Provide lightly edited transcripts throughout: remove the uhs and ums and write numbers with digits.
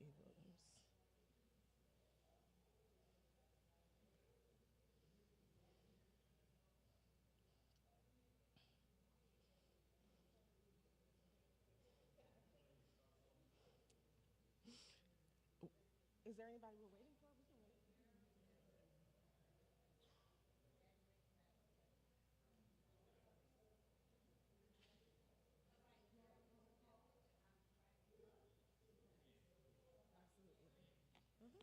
E. Williams. Oh, is there anybody we're waiting for? We can wait. Absolutely. Mhm.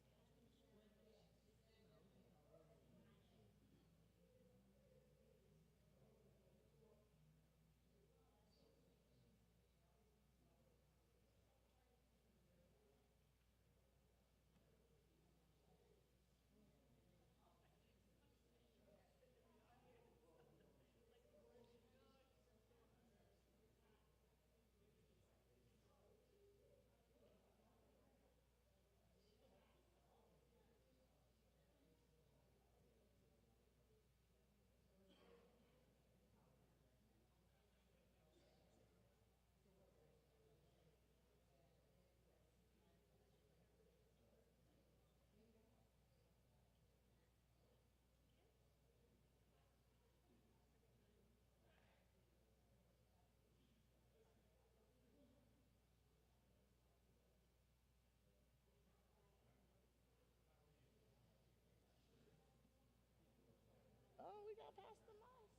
Oh, we got past the mouse.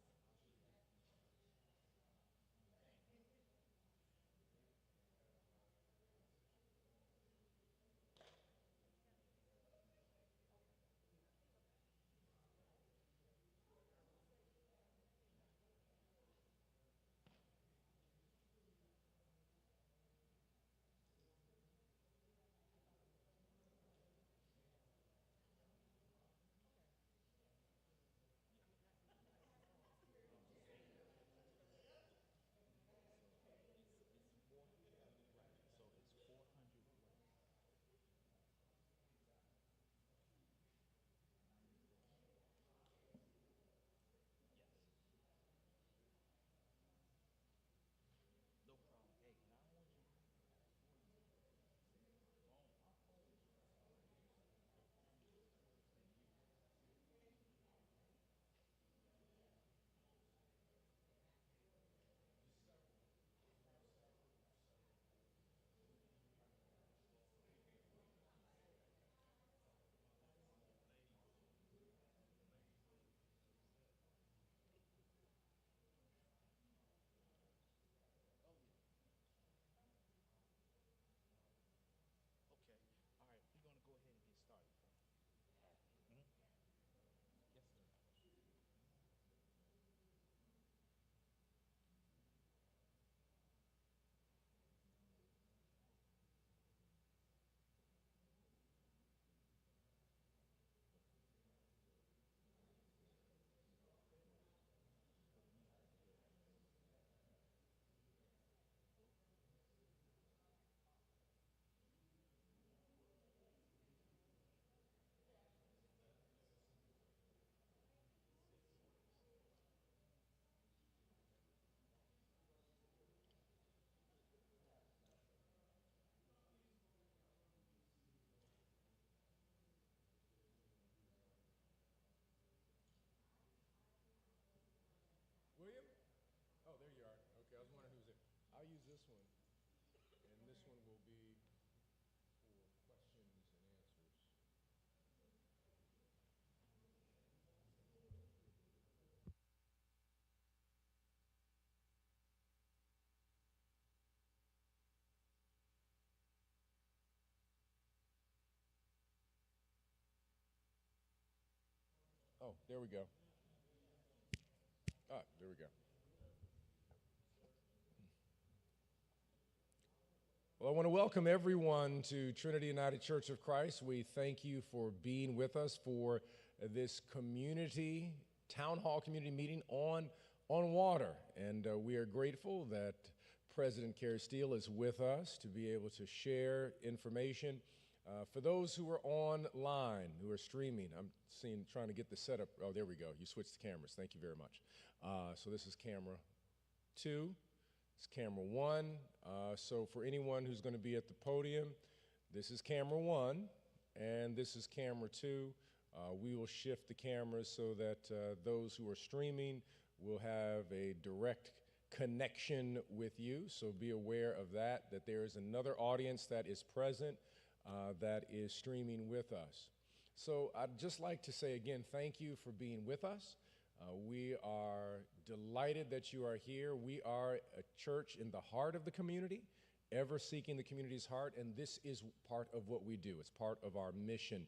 William? Oh, there you are. Okay, I was wondering who's it. I'll use this one, and this one will be for questions and answers. Oh, there we go. Ah, there we go. Well, I want to welcome everyone to Trinity United Church of Christ. We thank you for being with us for this community, town hall community meeting on water. And we are grateful that President Kerry Steele is with us to be able to share information. For those who are online, who are streaming, I'm trying to get the setup. Oh, there we go. You switched the cameras. Thank you very much. So this is camera 2. It's camera 1. So for anyone who's going to be at the podium, This is camera 1, and this is camera 2. We will shift the cameras so that those who are streaming will have a direct connection with you. So be aware of that there is another audience that is present that is streaming with us. So I'd just like to say again, thank you for being with us. We are delighted that you are here. We are a church in the heart of the community, ever seeking the community's heart, and this is part of what we do. It's part of our mission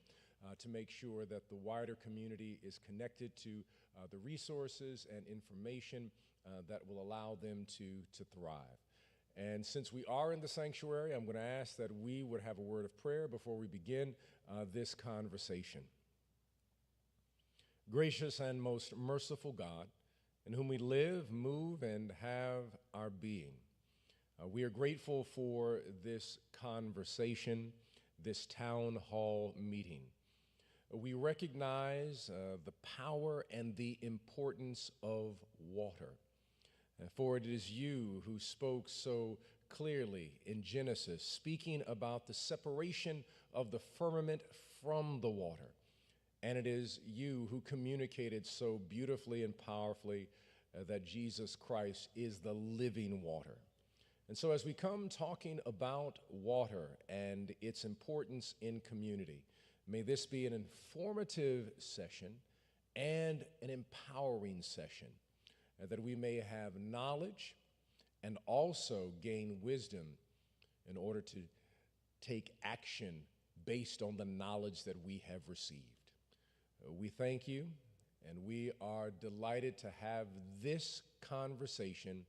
to make sure that the wider community is connected to the resources and information that will allow them to thrive. And since we are in the sanctuary, I'm going to ask that we would have a word of prayer before we begin this conversation. Gracious and most merciful God, in whom we live, move, and have our being, we are grateful for this conversation, this town hall meeting. We recognize the power and the importance of water, for it is you who spoke so clearly in Genesis, speaking about the separation of the firmament from the water. And it is you who communicated so beautifully and powerfully that Jesus Christ is the living water. And so as we come talking about water and its importance in community, may this be an informative session and an empowering session, that we may have knowledge and also gain wisdom in order to take action based on the knowledge that we have received. We thank you, and we are delighted to have this conversation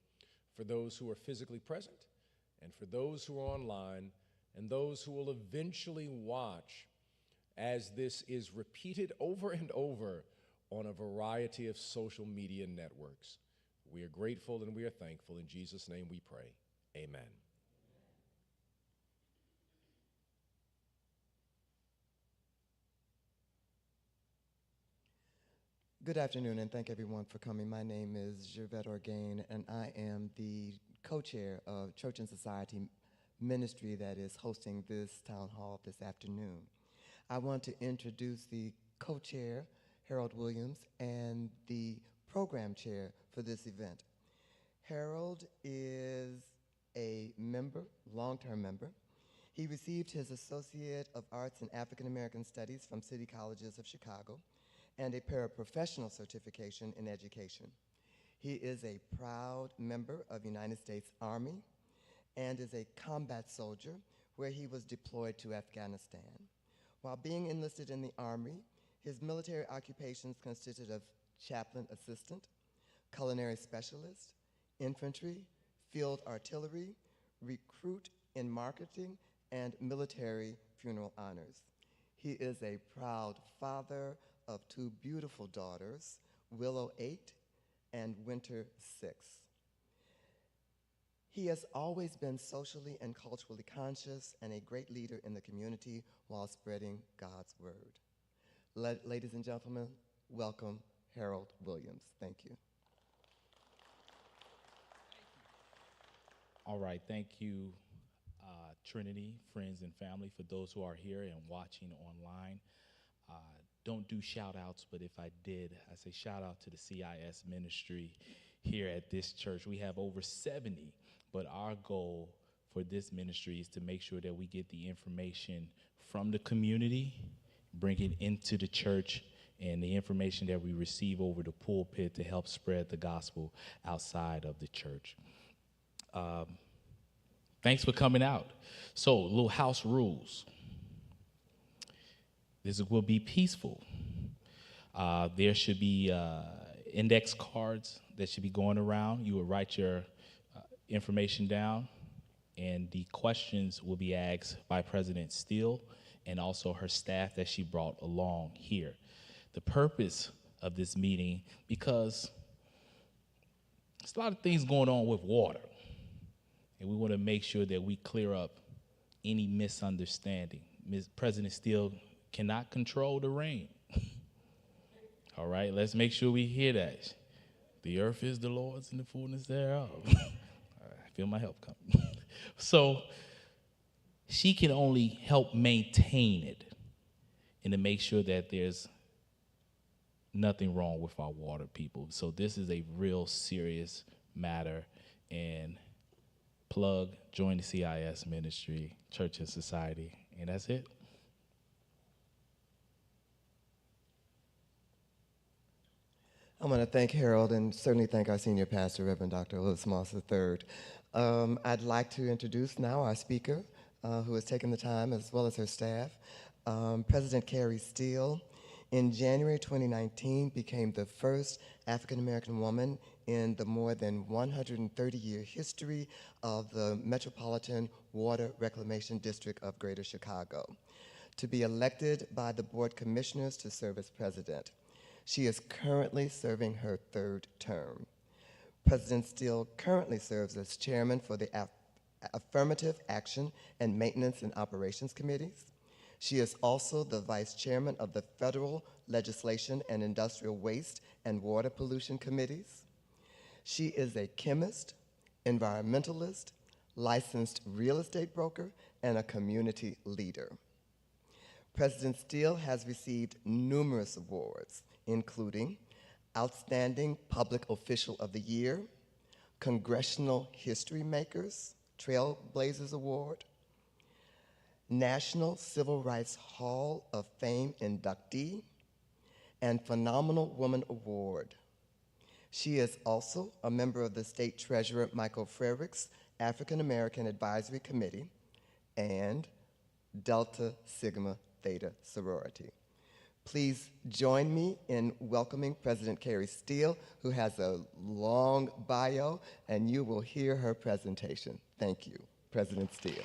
for those who are physically present, and for those who are online, and those who will eventually watch as this is repeated over and over on a variety of social media networks. We are grateful and we are thankful. In Jesus' name we pray. Amen. Good afternoon, and thank everyone for coming. My name is Gervette Orgain, and I am the co-chair of Church and Society Ministry that is hosting this town hall this afternoon. I want to introduce the co-chair, Harold Williams, and the program chair for this event. Harold is a member, long-term member. He received his Associate of Arts in African American Studies from City Colleges of Chicago and a paraprofessional certification in education. He is a proud member of the United States Army and is a combat soldier where he was deployed to Afghanistan. While being enlisted in the Army, his military occupations consisted of chaplain assistant, culinary specialist, infantry, field artillery, recruit in marketing, and military funeral honors. He is a proud father of 2 beautiful daughters, Willow 8 and Winter 6. He has always been socially and culturally conscious and a great leader in the community while spreading God's word. Ladies and gentlemen, welcome Harold Williams. Thank you. All right, thank you, Trinity, friends and family, for those who are here and watching online. Don't do shout outs, but if I did, I say shout out to the CIS ministry here at this church. We have over 70, but our goal for this ministry is to make sure that we get the information from the community, bring it into the church, and the information that we receive over the pulpit to help spread the gospel outside of the church. Thanks for coming out. So, little house rules. This will be peaceful. There should be index cards that should be going around. You will write your information down, and the questions will be asked by President Steele and also her staff that she brought along here. The purpose of this meeting, because there's a lot of things going on with water, and we want to make sure that we clear up any misunderstanding. President Steele cannot control the rain. All right, let's make sure we hear that. The earth is the Lord's and the fullness thereof. I feel my help coming. So she can only help maintain it and to make sure that there's nothing wrong with our water, people. So this is a real serious matter, and plug, join the CIS ministry, Church and Society, and that's it. I want to thank Harold and certainly thank our senior pastor, Reverend Dr. Willis Moss III. I'd like to introduce now our speaker, who has taken the time, as well as her staff. President Carrie Steele, in January 2019, became the first African-American woman in the more than 130-year history of the Metropolitan Water Reclamation District of Greater Chicago to be elected by the Board Commissioners to serve as president. She is currently serving her third term. President Steele currently serves as chairman for the Affirmative Action and Maintenance and Operations Committees. She is also the vice chairman of the Federal Legislation and Industrial Waste and Water Pollution Committees. She is a chemist, environmentalist, licensed real estate broker, and a community leader. President Steele has received numerous awards, including Outstanding Public Official of the Year, Congressional History Makers, Trailblazers Award, National Civil Rights Hall of Fame inductee, and Phenomenal Woman Award. She is also a member of the State Treasurer Michael Frerich's African American Advisory Committee and Delta Sigma Theta sorority. Please join me in welcoming President Carrie Steele, who has a long bio, and you will hear her presentation. Thank you, President Steele.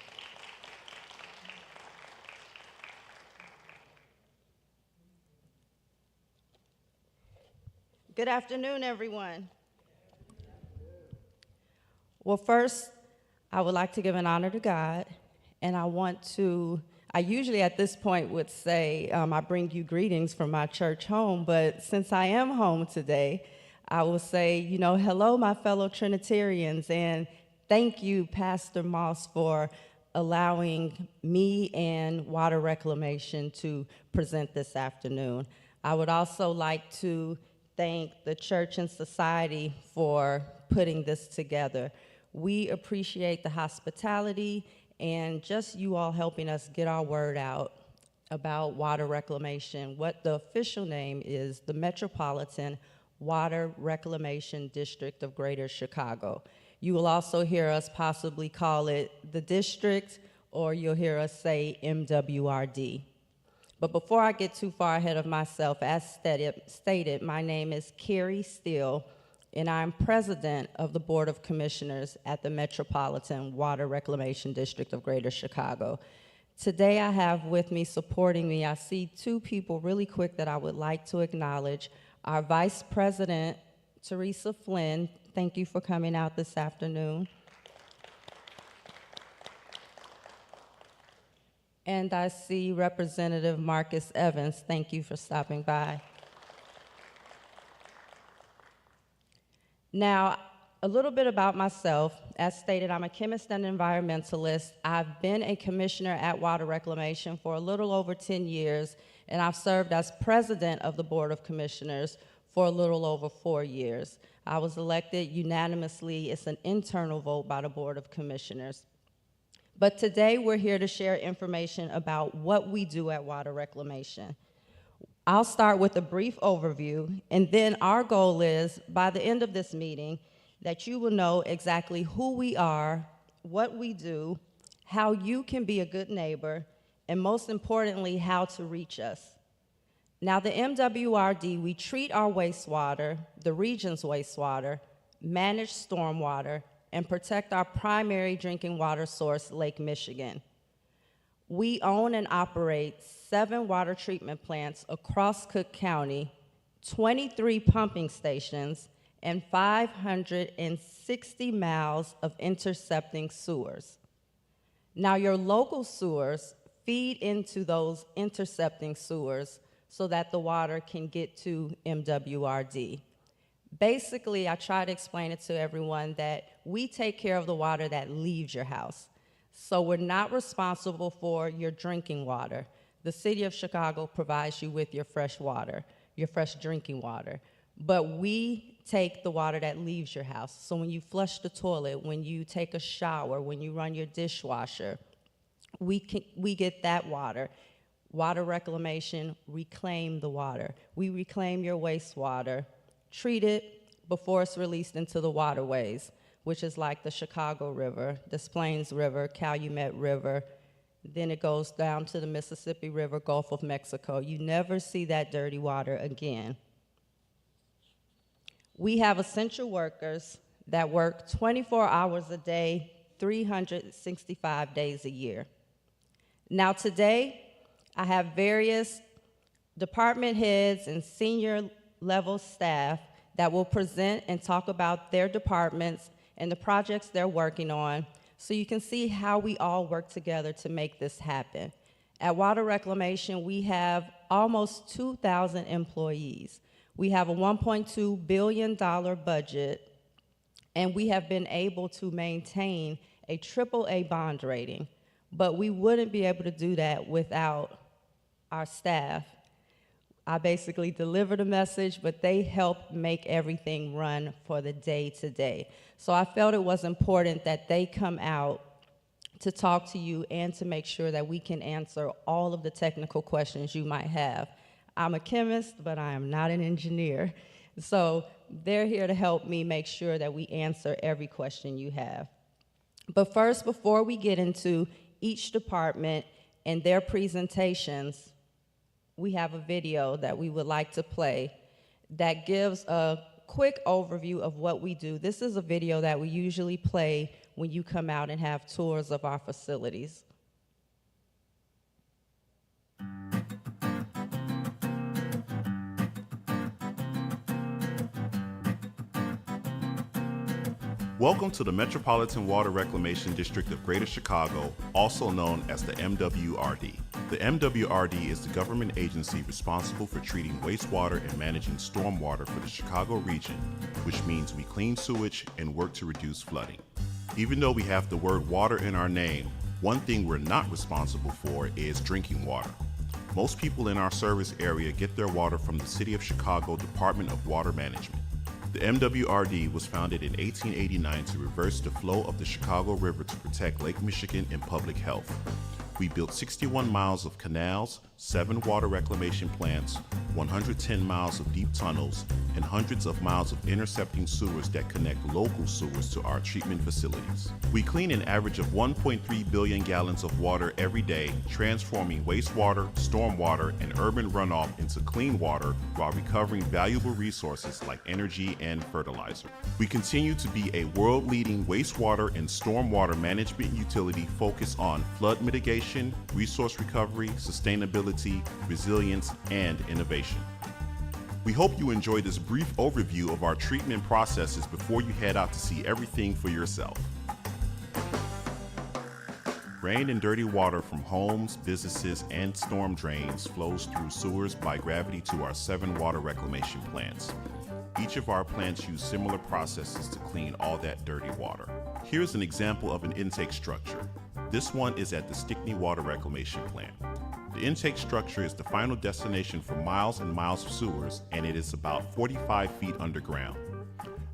Good afternoon, everyone. Well, first, I would like to give an honor to God, and I usually at this point would say, I bring you greetings from my church home, but since I am home today, I will say, hello, my fellow Trinitarians, and thank you, Pastor Moss, for allowing me and Water Reclamation to present this afternoon. I would also like to thank the Church and Society for putting this together. We appreciate the hospitality and just you all helping us get our word out about water reclamation. What the official name is, the Metropolitan Water Reclamation District of Greater Chicago. You will also hear us possibly call it the district, or you'll hear us say MWRD. But before I get too far ahead of myself, as stated, my name is Carrie Steele, and I'm president of the Board of Commissioners at the Metropolitan Water Reclamation District of Greater Chicago. Today I have with me, supporting me, I see two people really quick that I would like to acknowledge. Our Vice President, Teresa Flynn, thank you for coming out this afternoon. And I see Representative Marcus Evans, thank you for stopping by. Now, a little bit about myself. As stated, I'm a chemist and environmentalist. I've been a commissioner at Water Reclamation for a little over 10 years, and I've served as president of the Board of Commissioners for a little over 4 years. I was elected unanimously. It's an internal vote by the Board of Commissioners. But today we're here to share information about what we do at Water Reclamation. I'll start with a brief overview, and then our goal is, by the end of this meeting, that you will know exactly who we are, what we do, how you can be a good neighbor, and most importantly, how to reach us. Now, the MWRD, we treat our wastewater, the region's wastewater, manage stormwater, and protect our primary drinking water source, Lake Michigan. We own and operate 7 water treatment plants across Cook County, 23 pumping stations, and 560 miles of intercepting sewers. Now, your local sewers feed into those intercepting sewers so that the water can get to MWRD. Basically, I try to explain it to everyone that we take care of the water that leaves your house. So we're not responsible for your drinking water. The city of Chicago provides you with your fresh water, your fresh drinking water. But we take the water that leaves your house. So when you flush the toilet, when you take a shower, when you run your dishwasher, we get that water. Water reclamation, reclaim the water. We reclaim your wastewater, treat it before it's released into the waterways, which is like the Chicago River, Des Plaines River, Calumet River. Then it goes down to the Mississippi River, Gulf of Mexico. You never see that dirty water again. We have essential workers that work 24 hours a day, 365 days a year. Now today, I have various department heads and senior level staff that will present and talk about their departments and the projects they're working on, so you can see how we all work together to make this happen. At Water Reclamation, we have almost 2,000 employees. We have a $1.2 billion budget, and we have been able to maintain a AAA bond rating, but we wouldn't be able to do that without our staff. I basically deliver the message, but they help make everything run for the day-to-day. So I felt it was important that they come out to talk to you and to make sure that we can answer all of the technical questions you might have. I'm a chemist, but I am not an engineer. So they're here to help me make sure that we answer every question you have. But first, before we get into each department and their presentations, we have a video that we would like to play that gives a quick overview of what we do. This is a video that we usually play when you come out and have tours of our facilities. Welcome to the Metropolitan Water Reclamation District of Greater Chicago, also known as the MWRD. The MWRD is the government agency responsible for treating wastewater and managing stormwater for the Chicago region, which means we clean sewage and work to reduce flooding. Even though we have the word water in our name, one thing we're not responsible for is drinking water. Most people in our service area get their water from the City of Chicago Department of Water Management. The MWRD was founded in 1889 to reverse the flow of the Chicago River to protect Lake Michigan and public health. We built 61 miles of canals, 7 water reclamation plants, 110 miles of deep tunnels, and hundreds of miles of intercepting sewers that connect local sewers to our treatment facilities. We clean an average of 1.3 billion gallons of water every day, transforming wastewater, stormwater, and urban runoff into clean water while recovering valuable resources like energy and fertilizer. We continue to be a world-leading wastewater and stormwater management utility focused on flood mitigation, resource recovery, sustainability, resilience, and innovation. We hope you enjoyed this brief overview of our treatment processes before you head out to see everything for yourself. Rain and dirty water from homes, businesses, and storm drains flows through sewers by gravity to our 7 water reclamation plants. Each of our plants use similar processes to clean all that dirty water. Here's an example of an intake structure. This one is at the Stickney Water Reclamation Plant. The intake structure is the final destination for miles and miles of sewers, and it is about 45 feet underground.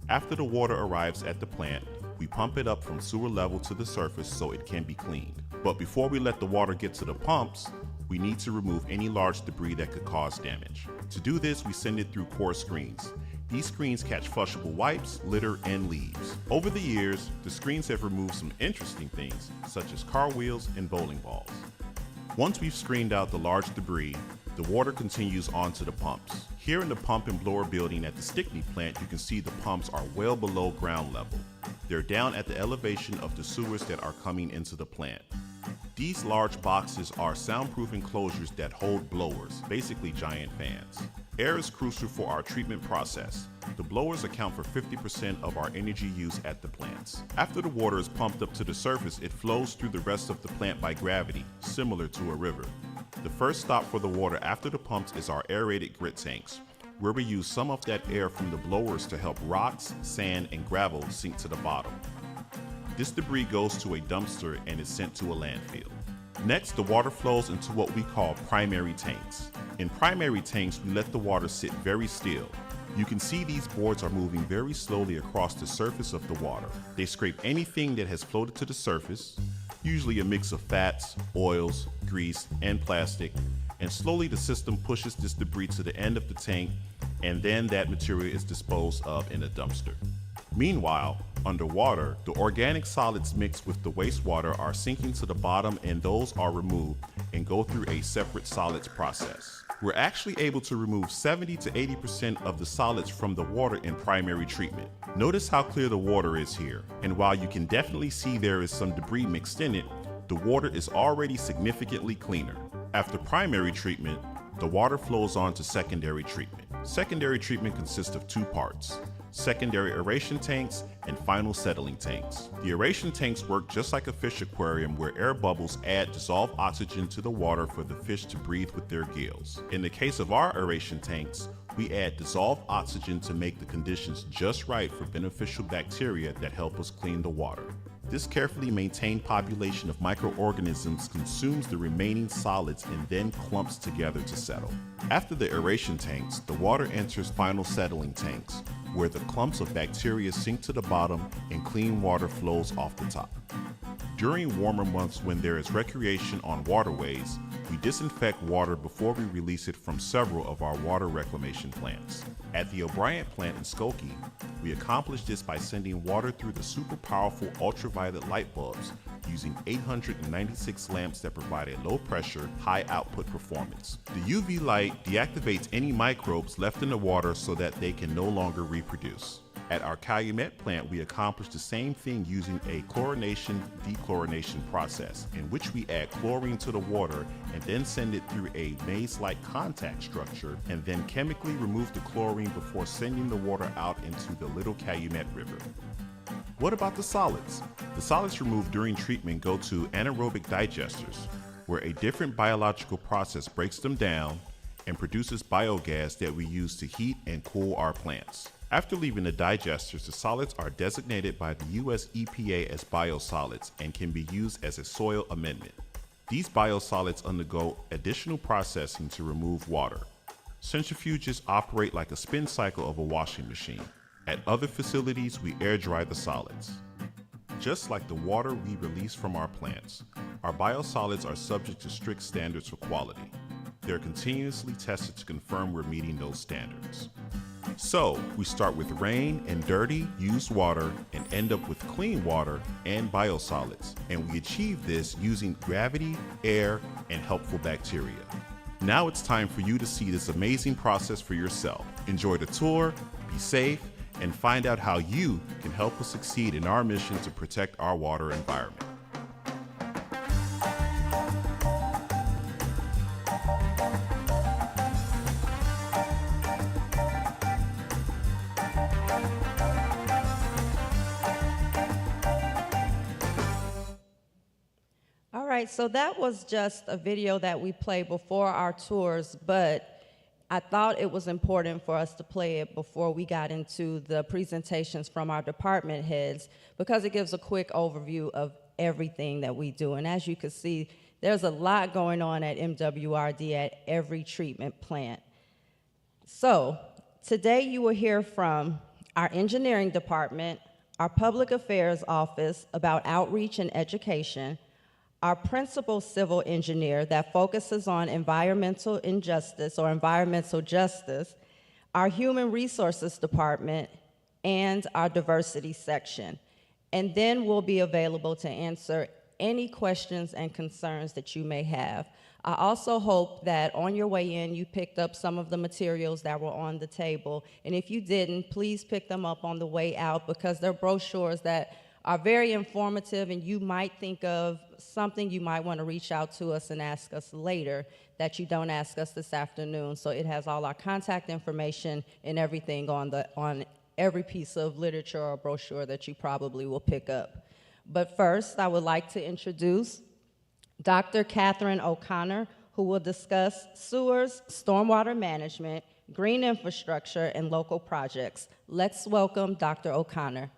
After the water arrives at the plant, we pump it up from sewer level to the surface so it can be cleaned. But before we let the water get to the pumps, we need to remove any large debris that could cause damage. To do this, we send it through core screens. These screens catch flushable wipes, litter, and leaves. Over the years, the screens have removed some interesting things, such as car wheels and bowling balls. Once we've screened out the large debris, the water continues onto the pumps. Here in the pump and blower building at the Stickney plant, you can see the pumps are well below ground level. They're down at the elevation of the sewers that are coming into the plant. These large boxes are soundproof enclosures that hold blowers, basically giant fans. Air is crucial for our treatment process. The blowers account for 50% of our energy use at the plants. After the water is pumped up to the surface, it flows through the rest of the plant by gravity, similar to a river. The first stop for the water after the pumps is our aerated grit tanks, where we use some of that air from the blowers to help rocks, sand, and gravel sink to the bottom. This debris goes to a dumpster and is sent to a landfill. Next, the water flows into what we call primary tanks. In primary tanks, we let the water sit very still. You can see these boards are moving very slowly across the surface of the water. They scrape anything that has floated to the surface, usually a mix of fats, oils, grease, and plastic, and slowly the system pushes this debris to the end of the tank, and then that material is disposed of in a dumpster. Meanwhile, underwater, the organic solids mixed with the wastewater are sinking to the bottom, and those are removed and go through a separate solids process. We're actually able to remove 70 to 80% of the solids from the water in primary treatment. Notice how clear the water is here, and while you can definitely see there is some debris mixed in it, the water is already significantly cleaner. After primary treatment, the water flows on to secondary treatment. Secondary treatment consists of two parts: secondary aeration tanks and final settling tanks. The aeration tanks work just like a fish aquarium, where air bubbles add dissolved oxygen to the water for the fish to breathe with their gills. In the case of our aeration tanks, we add dissolved oxygen to make the conditions just right for beneficial bacteria that help us clean the water. This carefully maintained population of microorganisms consumes the remaining solids and then clumps together to settle. After the aeration tanks, the water enters final settling tanks, where the clumps of bacteria sink to the bottom and clean water flows off the top. During warmer months when there is recreation on waterways, we disinfect water before we release it from several of our water reclamation plants. At the O'Brien plant in Skokie, we accomplish this by sending water through the super powerful ultraviolet light bulbs using 896 lamps that provide a low pressure, high output performance. The UV light deactivates any microbes left in the water so that they can no longer reproduce. At our Calumet plant, we accomplish the same thing using a chlorination-dechlorination process, in which we add chlorine to the water and then send it through a maze-like contact structure, and then chemically remove the chlorine before sending the water out into the Little Calumet River. What about the solids? The solids removed during treatment go to anaerobic digesters, where a different biological process breaks them down and produces biogas that we use to heat and cool our plants. After leaving the digesters, the solids are designated by the US EPA as biosolids and can be used as a soil amendment. These biosolids undergo additional processing to remove water. Centrifuges operate like a spin cycle of a washing machine. At other facilities, we air dry the solids. Just like the water we release from our plants, our biosolids are subject to strict standards for quality. They're continuously tested to confirm we're meeting those standards. So, we start with rain and dirty, used water and end up with clean water and biosolids. And we achieve this using gravity, air, and helpful bacteria. Now it's time for you to see this amazing process for yourself. Enjoy the tour, be safe, and find out how you can help us succeed in our mission to protect our water environment. All right, so that was just a video that we played before our tours, but I thought it was important for us to play it before we got into the presentations from our department heads, because it gives a quick overview of everything that we do. And as you can see, there's a lot going on at MWRD at every treatment plant. So today you will hear from our engineering department, our public affairs office about outreach and education, our principal civil engineer that focuses on environmental injustice or environmental justice, our human resources department, and our diversity section. And then we'll be available to answer any questions and concerns that you may have. I also hope that on your way in, you picked up some of the materials that were on the table. And if you didn't, please pick them up on the way out, because they're brochures that are very informative, and you might think of something you might want to reach out to us and ask us later that you don't ask us this afternoon. So it has all our contact information and everything on every piece of literature or brochure that you probably will pick up. But first, I would like to introduce Dr. Catherine O'Connor, who will discuss sewers, stormwater management, green infrastructure, and local projects. Let's welcome Dr. O'Connor.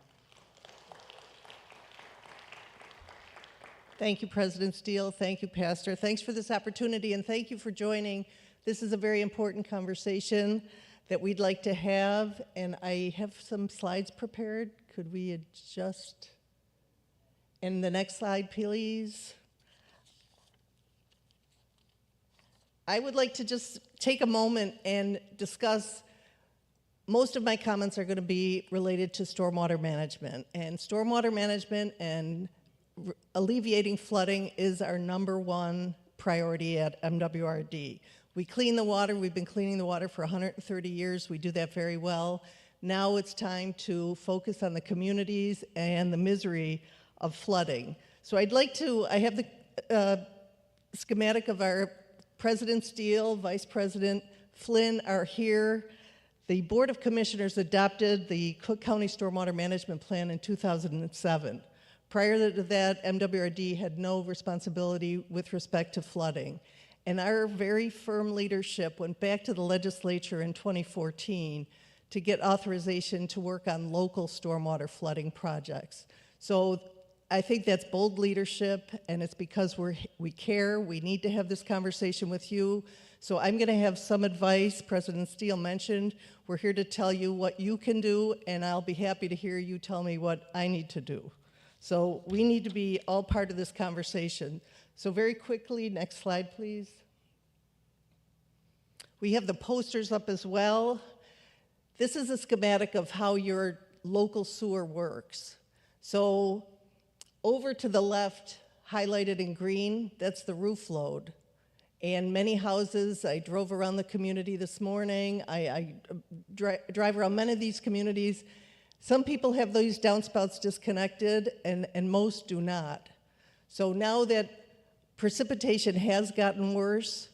Thank you, President Steele. Thank you, Pastor. Thanks for this opportunity, and thank you for joining. This is a very important conversation that we'd like to have, and I have some slides prepared. Could we adjust? And the next slide, please. I would like to just take a moment and discuss. Most of my comments are going to be related to stormwater management, and alleviating flooding is our #1 priority at MWRD. We clean the water. We've been cleaning the water for 130 years. We do that very well. Now it's time to focus on the communities and the misery of flooding. So I have the schematic of our President Steele, Vice President Flynn are here. The Board of Commissioners adopted the Cook County Stormwater Management Plan in 2007. Prior to that, MWRD had no responsibility with respect to flooding. And our very firm leadership went back to the legislature in 2014 to get authorization to work on local stormwater flooding projects. So I think that's bold leadership, and it's because we care. We need to have this conversation with you. So I'm going to have some advice. President Steele mentioned we're here to tell you what you can do, and I'll be happy to hear you tell me what I need to do. So we need to be all part of this conversation. So very quickly, next slide, please. We have the posters up as well. This is a schematic of how your local sewer works. So over to the left, highlighted in green, that's the roof load. And many houses, I drove around the community this morning. I drive around many of these communities. Some people have these downspouts disconnected, and most do not. So now that precipitation has gotten worse,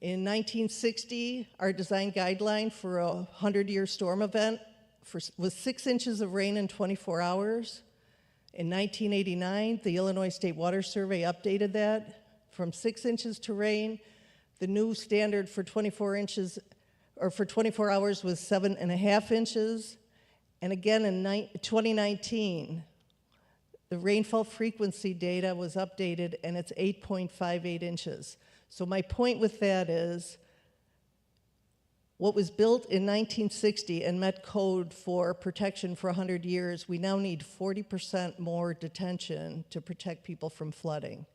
in 1960, our design guideline for a 100-year storm event was 6 inches of rain in 24 hours. In 1989, the Illinois State Water Survey updated that from 6 inches to rain. The new standard for 24 hours was 7.5 inches. And again, in 2019, the rainfall frequency data was updated, and it's 8.58 inches. So my point with that is, what was built in 1960 and met code for protection for 100 years, we now need 40% more detention to protect people from flooding.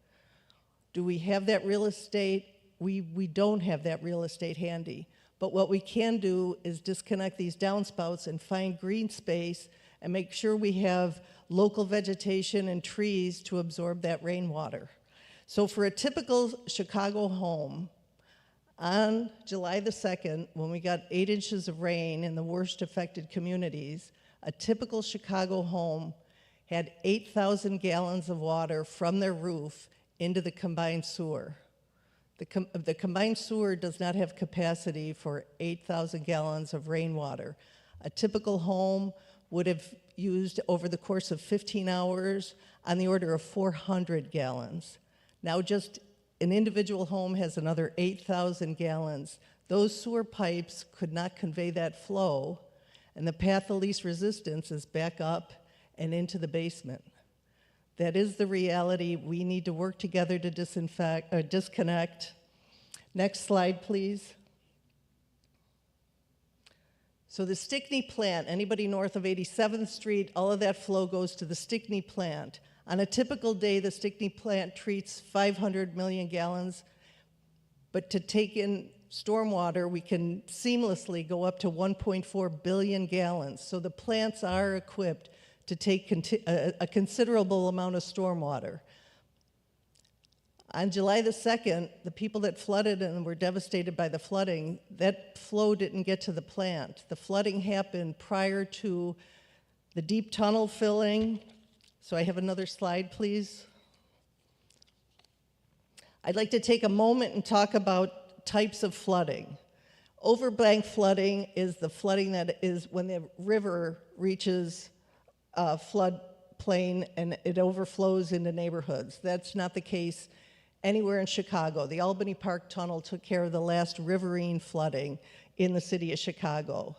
Do we have that real estate? We don't have that real estate handy. But what we can do is disconnect these downspouts and find green space and make sure we have local vegetation and trees to absorb that rainwater. So for a typical Chicago home, on July the 2nd, when we got 8 inches of rain in the worst affected communities, a typical Chicago home had 8,000 gallons of water from their roof into the combined sewer. The combined sewer does not have capacity for 8,000 gallons of rainwater. A typical home would have used, over the course of 15 hours, on the order of 400 gallons. Now just an individual home has another 8,000 gallons. Those sewer pipes could not convey that flow, and the path of least resistance is back up and into the basement. That is the reality. We need to work together to disconnect. Next slide, please. So the Stickney plant, anybody north of 87th Street, all of that flow goes to the Stickney plant. On a typical day, the Stickney plant treats 500 million gallons, but to take in stormwater, we can seamlessly go up to 1.4 billion gallons. So the plants are equipped to take a considerable amount of stormwater. On July the 2nd, the people that flooded and were devastated by the flooding, that flow didn't get to the plant. The flooding happened prior to the deep tunnel filling. So I have another slide, please. I'd like to take a moment and talk about types of flooding. Overbank flooding is the flooding that is when the river reaches floodplain and it overflows into neighborhoods. That's not the case anywhere in Chicago. The Albany Park Tunnel took care of the last riverine flooding in the city of Chicago.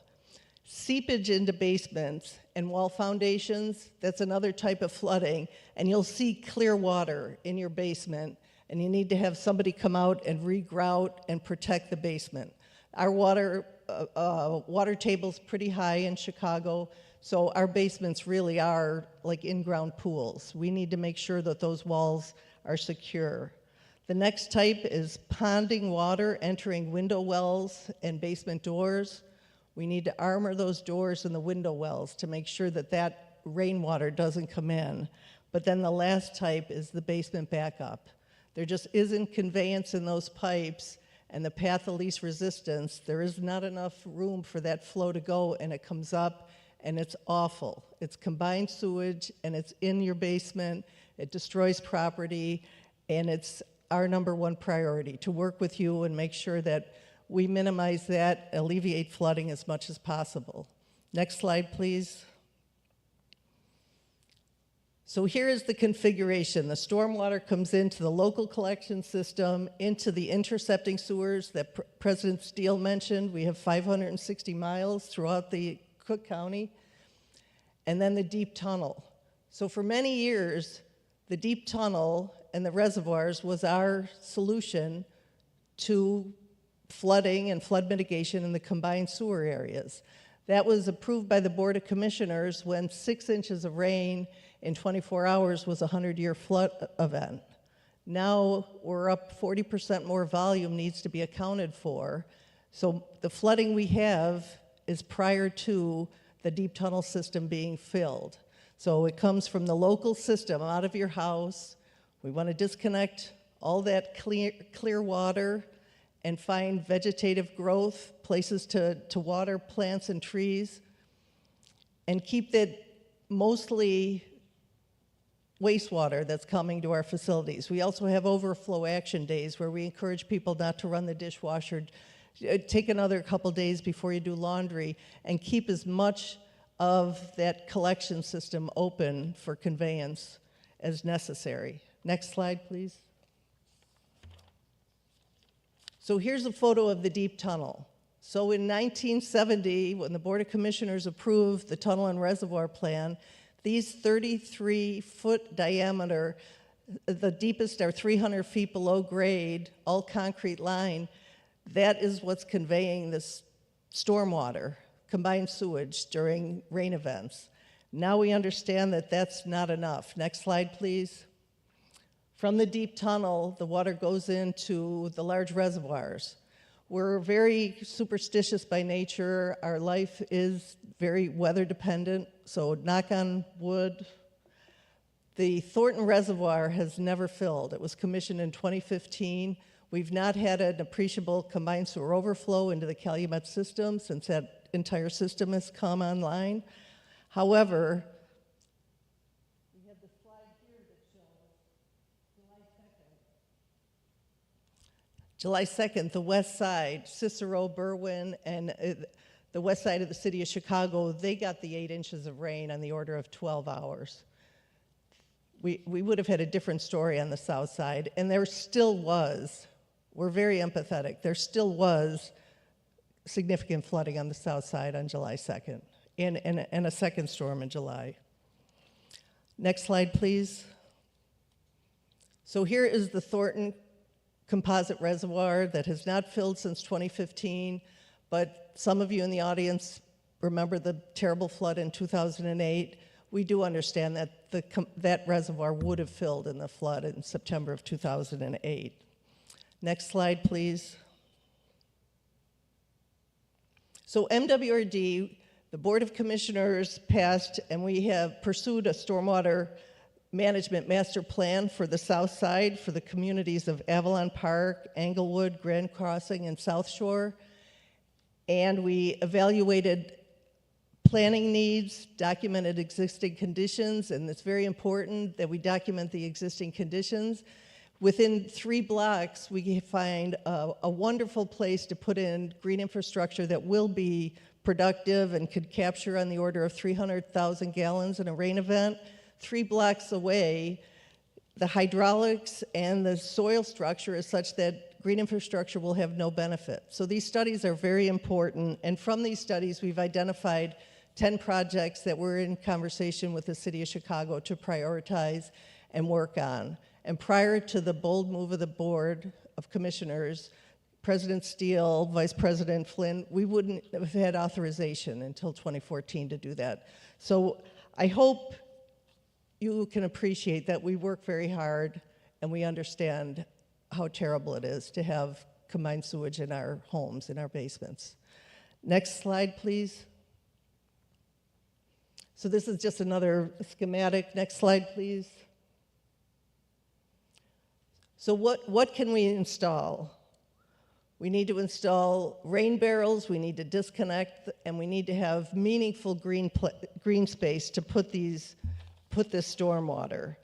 Seepage into basements and wall foundations, that's another type of flooding, and you'll see clear water in your basement, and you need to have somebody come out and regrout and protect the basement. Our water table's pretty high in Chicago, so our basements really are like in-ground pools. We need to make sure that those walls are secure. The next type is ponding water entering window wells and basement doors. We need to armor those doors and the window wells to make sure that that rainwater doesn't come in. But then the last type is the basement backup. There just isn't conveyance in those pipes, and the path of least resistance, there is not enough room for that flow to go, and it comes up, and it's awful. It's combined sewage, and it's in your basement. It destroys property, and it's our #1 priority to work with you and make sure that we minimize that, alleviate flooding as much as possible. Next slide, please. So here is the configuration. The stormwater comes into the local collection system, into the intercepting sewers that President Steele mentioned. We have 560 miles throughout the Cook County, and then the deep tunnel. So for many years, the deep tunnel and the reservoirs was our solution to flooding and flood mitigation in the combined sewer areas. That was approved by the Board of Commissioners when 6 inches of rain in 24 hours was a 100-year flood event. Now we're up 40% more volume needs to be accounted for. So the flooding we have is prior to the deep tunnel system being filled. So it comes from the local system out of your house. We want to disconnect all that clear water and find vegetative growth, places to water plants and trees, and keep that mostly wastewater that's coming to our facilities. We also have overflow action days where we encourage people not to run the dishwasher. Take another couple days before you do laundry and keep as much of that collection system open for conveyance as necessary. Next slide, please. So here's a photo of the deep tunnel. So in 1970, when the Board of Commissioners approved the tunnel and reservoir plan, these 33-foot diameter, the deepest are 300 feet below grade, all concrete line, that is what's conveying this stormwater, combined sewage during rain events. Now we understand that that's not enough. Next slide, please. From the deep tunnel, the water goes into the large reservoirs. We're very superstitious by nature. Our life is very weather dependent, so knock on wood. The Thornton Reservoir has never filled. It was commissioned in 2015. We've not had an appreciable combined sewer overflow into the Calumet system since that entire system has come online. However, we have the slide here that shows July 2nd, the west side, Cicero, Berwyn, and the west side of the city of Chicago, they got the 8 inches of rain on the order of 12 hours. We would have had a different story on the south side, and there still was, we're very empathetic, there still was significant flooding on the south side on July 2nd, and a second storm in July. Next slide, please. So here is the Thornton composite reservoir that has not filled since 2015, but some of you in the audience remember the terrible flood in 2008. We do understand that that reservoir would have filled in the flood in September of 2008. Next slide, please. So MWRD, the Board of Commissioners passed, and we have pursued a stormwater management master plan for the south side for the communities of Avalon Park, Englewood, Grand Crossing, and South Shore. And we evaluated planning needs, documented existing conditions, and it's very important that we document the existing conditions. Within 3 blocks, we find a wonderful place to put in green infrastructure that will be productive and could capture on the order of 300,000 gallons in a rain event. 3 blocks away, the hydraulics and the soil structure is such that green infrastructure will have no benefit. So these studies are very important, and from these studies, we've identified 10 projects that we're in conversation with the City of Chicago to prioritize and work on. And prior to the bold move of the Board of Commissioners, President Steele, Vice President Flynn, we wouldn't have had authorization until 2014 to do that. So I hope you can appreciate that we work very hard and we understand how terrible it is to have combined sewage in our homes, in our basements. Next slide, please. So this is just another schematic. Next slide, please. So what can we install? We need to install rain barrels, we need to disconnect, and we need to have meaningful green space to put this stormwater.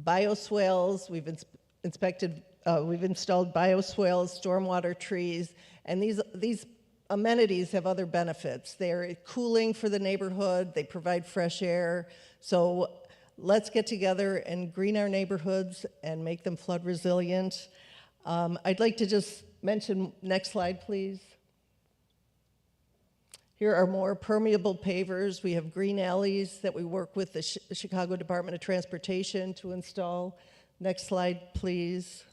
Bioswales, we've installed bioswales, stormwater trees, and these amenities have other benefits. They're cooling for the neighborhood, they provide fresh air. So let's get together and green our neighborhoods and make them flood resilient. I'd like to just mention, next slide, please. Here are more permeable pavers. We have green alleys that we work with the Chicago Department of Transportation to install. Next slide, please.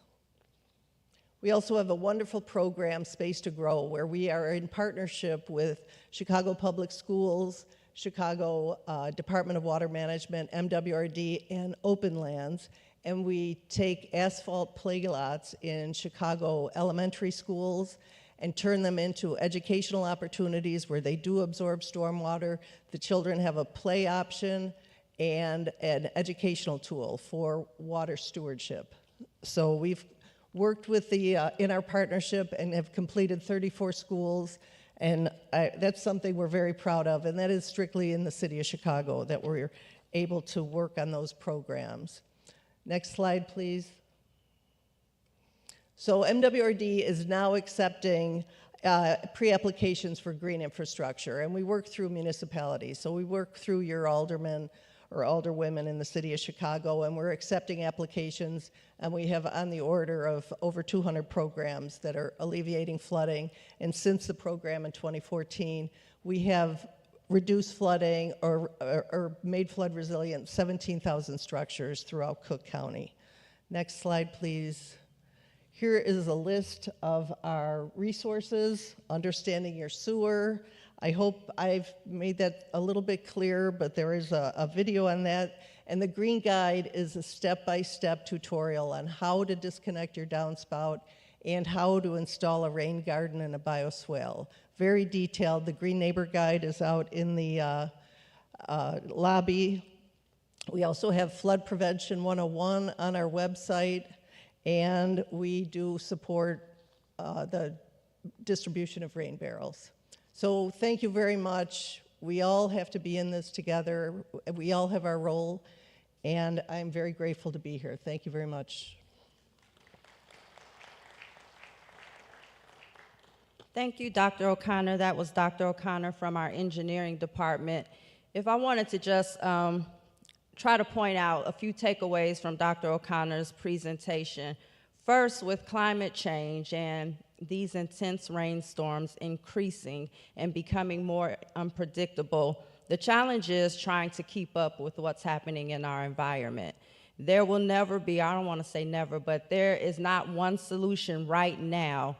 We also have a wonderful program, Space to Grow, where we are in partnership with Chicago Public Schools, Chicago Department of Water Management, MWRD, and Open Lands, and we take asphalt play lots in Chicago elementary schools and turn them into educational opportunities where they do absorb stormwater. The children have a play option and an educational tool for water stewardship. So we've worked with in our partnership and have completed 34 schools, and that's something we're very proud of, and that is strictly in the city of Chicago that we're able to work on those programs. Next slide, please. So MWRD is now accepting pre-applications for green infrastructure, and we work through municipalities. So we work through your aldermen or alderwomen in the city of Chicago, and we're accepting applications, and we have on the order of over 200 programs that are alleviating flooding. And since the program in 2014, we have reduced flooding or made flood resilient 17,000 structures throughout Cook County. Next slide, please. Here is a list of our resources, Understanding Your Sewer. I hope I've made that a little bit clearer, but there is a video on that. And the Green Guide is a step-by-step tutorial on how to disconnect your downspout and how to install a rain garden and a bioswale. Very detailed. The Green Neighbor Guide is out in the lobby. We also have Flood Prevention 101 on our website, and we do support the distribution of rain barrels. So thank you very much. We all have to be in this together. We all have our role, and I'm very grateful to be here. Thank you very much. Thank you, Dr. O'Connor. That was Dr. O'Connor from our engineering department. If I wanted to just try to point out a few takeaways from Dr. O'Connor's presentation. First, with climate change and these intense rainstorms increasing and becoming more unpredictable, the challenge is trying to keep up with what's happening in our environment. There will never be, I don't want to say never, but there is not one solution right now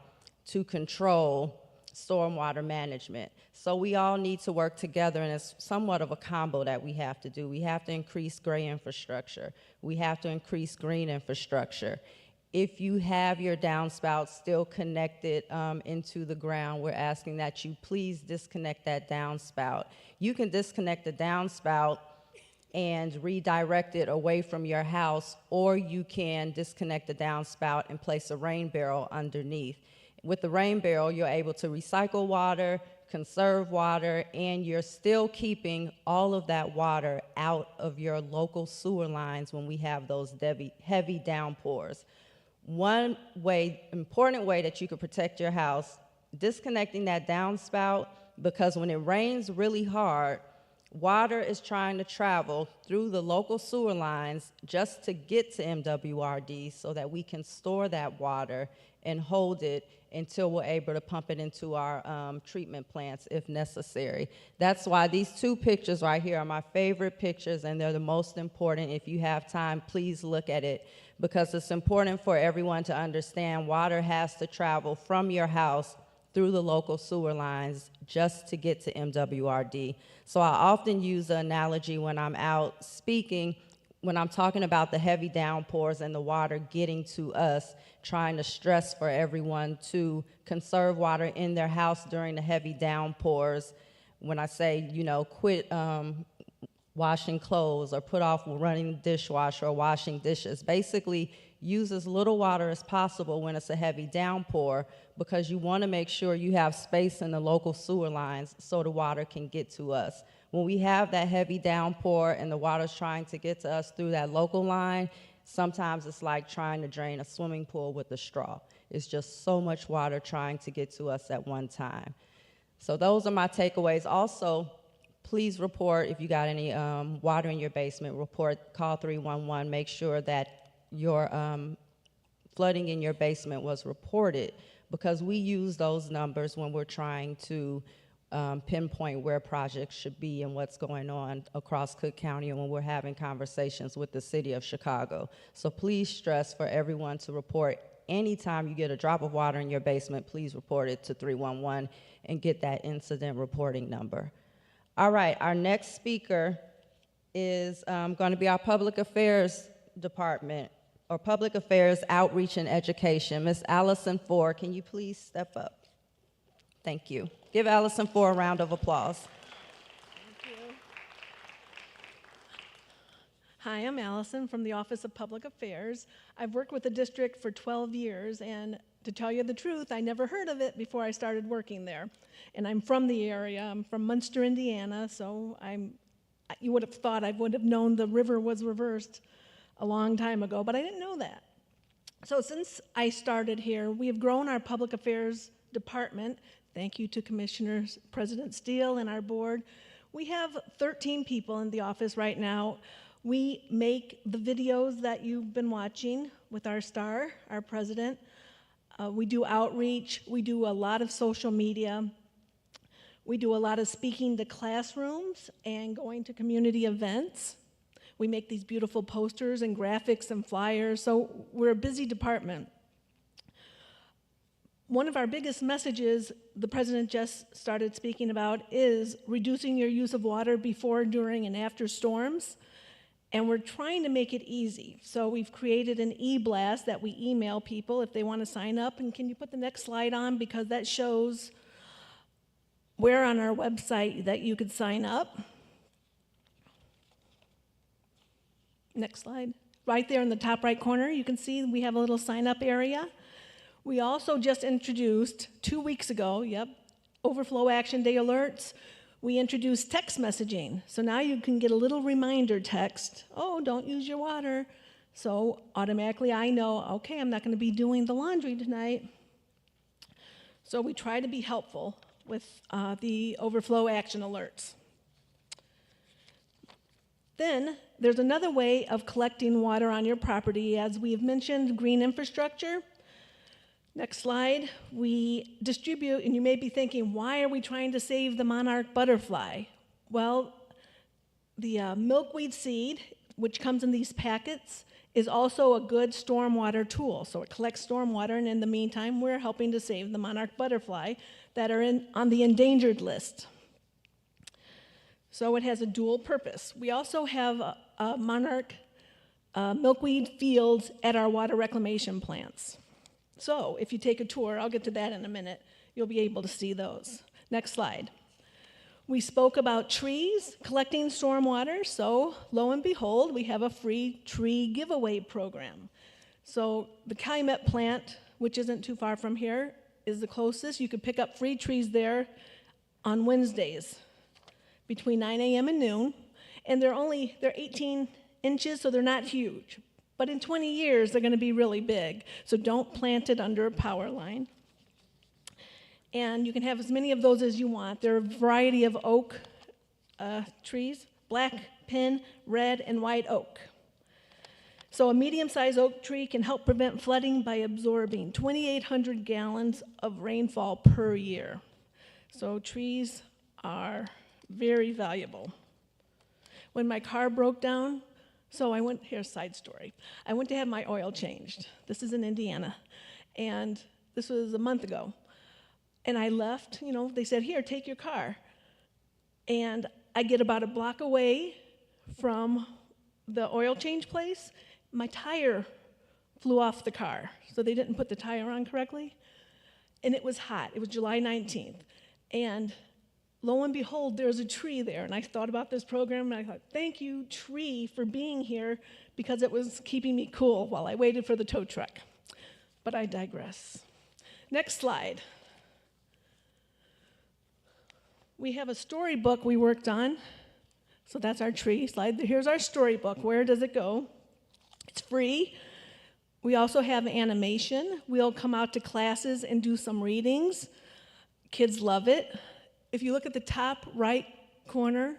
to control stormwater management. So we all need to work together, and it's somewhat of a combo that we have to do. We have to increase gray infrastructure. We have to increase green infrastructure. If you have your downspout still connected into the ground, we're asking that you please disconnect that downspout. You can disconnect the downspout and redirect it away from your house, or you can disconnect the downspout and place a rain barrel underneath. With the rain barrel, you're able to recycle water, conserve water, and you're still keeping all of that water out of your local sewer lines when we have those heavy downpours. One important way that you could protect your house, disconnecting that downspout, because when it rains really hard, water is trying to travel through the local sewer lines just to get to MWRD so that we can store that water and hold it until we're able to pump it into our treatment plants if necessary. That's why these two pictures right here are my favorite pictures, and they're the most important. If you have time, please look at it, because it's important for everyone to understand water has to travel from your house through the local sewer lines just to get to MWRD. So I often use the analogy when I'm out speaking, when I'm talking about the heavy downpours and the water getting to us, trying to stress for everyone to conserve water in their house during the heavy downpours. When I say, quit washing clothes or put off running the dishwasher or washing dishes, basically use as little water as possible when it's a heavy downpour, because you want to make sure you have space in the local sewer lines so the water can get to us. When we have that heavy downpour and the water's trying to get to us through that local line, sometimes it's like trying to drain a swimming pool with a straw. It's just so much water trying to get to us at one time. So those are my takeaways. Also, please report if you got any water in your basement. Call 311. Make sure that your flooding in your basement was reported, because we use those numbers when we're trying to pinpoint where projects should be and what's going on across Cook County, and when we're having conversations with the city of Chicago. So please stress for everyone to report. Anytime you get a drop of water in your basement, please report it to 311 and get that incident reporting number. All right, our next speaker is going to be our Public Affairs Department, or Public Affairs Outreach and Education. Ms. Allison Ford, can you please step up? Thank you. Give Allison Ford a round of applause. Thank you. Hi, I'm Allison from the Office of Public Affairs. I've worked with the district for 12 years, and to tell you the truth, I never heard of it before I started working there. And I'm from the area. I'm from Munster, Indiana, so you would have thought I would have known the river was reversed a long time ago, but I didn't know that. So since I started here, we have grown our public affairs department. Thank you to Commissioners President Steele and our board. We have 13 people in the office right now. We make the videos that you've been watching with our star, our president. We do outreach. We do a lot of social media. We do a lot of speaking to classrooms and going to community events. We make these beautiful posters and graphics and flyers, so we're a busy department. One of our biggest messages the president just started speaking about is reducing your use of water before, during, and after storms. And we're trying to make it easy. So we've created an e-blast that we email people if they want to sign up. And can you put the next slide on? Because that shows where on our website that you could sign up. Next slide. Right there in the top right corner, you can see we have a little sign-up area. We also just introduced 2 weeks ago, Overflow Action Day alerts. We introduced text messaging. So now you can get a little reminder text, oh, don't use your water. So automatically I know, okay, I'm not going to be doing the laundry tonight. So we try to be helpful with the overflow action alerts. Then there's another way of collecting water on your property. As we've mentioned, green infrastructure. Next slide. We distribute, and you may be thinking, why are we trying to save the monarch butterfly? Well, the milkweed seed, which comes in these packets, is also a good stormwater tool. So it collects stormwater, and in the meantime, we're helping to save the monarch butterfly that are on the endangered list. So it has a dual purpose. We also have monarch milkweed fields at our water reclamation plants. So if you take a tour, I'll get to that in a minute, you'll be able to see those. Next slide. We spoke about trees collecting stormwater, so lo and behold, we have a free tree giveaway program. So the Calumet plant, which isn't too far from here, is the closest. You could pick up free trees there on Wednesdays between 9 a.m. and noon, and they're 18 inches, so they're not huge. But in 20 years, they're going to be really big, so don't plant it under a power line. And you can have as many of those as you want. There are a variety of oak trees, black pin, red, and white oak. So a medium-sized oak tree can help prevent flooding by absorbing 2,800 gallons of rainfall per year. So trees are very valuable. When my car broke down, here's a side story. I went to have my oil changed. This is in Indiana, and this was a month ago. And I left, they said, here, take your car. And I get about a block away from the oil change place. My tire flew off the car, so they didn't put the tire on correctly. And it was hot. It was July 19th. And lo and behold, there's a tree there. And I thought about this program, and I thought, thank you, tree, for being here, because it was keeping me cool while I waited for the tow truck. But I digress. Next slide. We have a storybook we worked on. So that's our tree slide. Here's our storybook. Where does it go? It's free. We also have animation. We'll come out to classes and do some readings. Kids love it. If you look at the top right corner,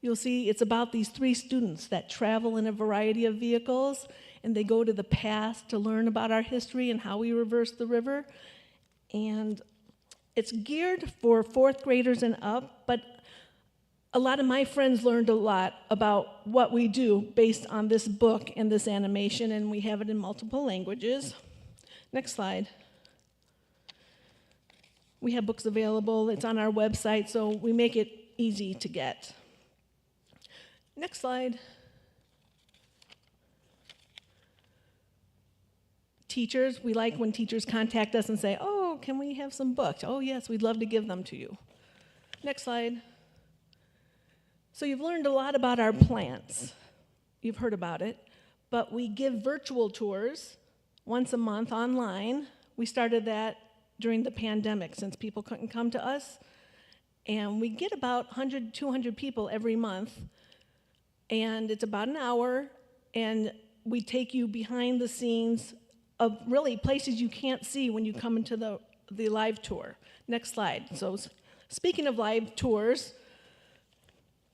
you'll see it's about these 3 students that travel in a variety of vehicles, and they go to the past to learn about our history and how we reversed the river. And it's geared for 4th graders and up, but a lot of my friends learned a lot about what we do based on this book and this animation, and we have it in multiple languages. Next slide. We have books available. It's on our website, so we make it easy to get. Next slide. Teachers, we like when teachers contact us and say, oh, can we have some books? Oh, yes, we'd love to give them to you. Next slide. So you've learned a lot about our plants. You've heard about it. But we give virtual tours once a month online. We started that during the pandemic since people couldn't come to us. And we get about 100, 200 people every month. And it's about an hour. And we take you behind the scenes of really places you can't see when you come into the live tour. Next slide. So speaking of live tours,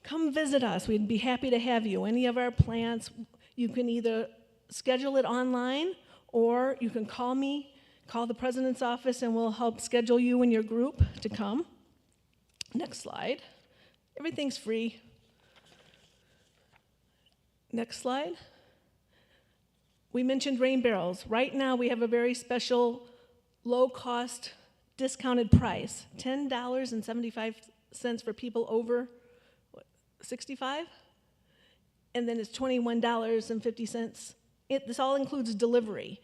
come visit us. We'd be happy to have you. Any of our plants, you can either schedule it online, or you can call me, call the president's office, and we'll help schedule you and your group to come. Next slide. Everything's free. Next slide. We mentioned rain barrels. Right now, we have a very special, low-cost, discounted price, $10.75 for people over 65, and then it's $21.50. This all includes delivery,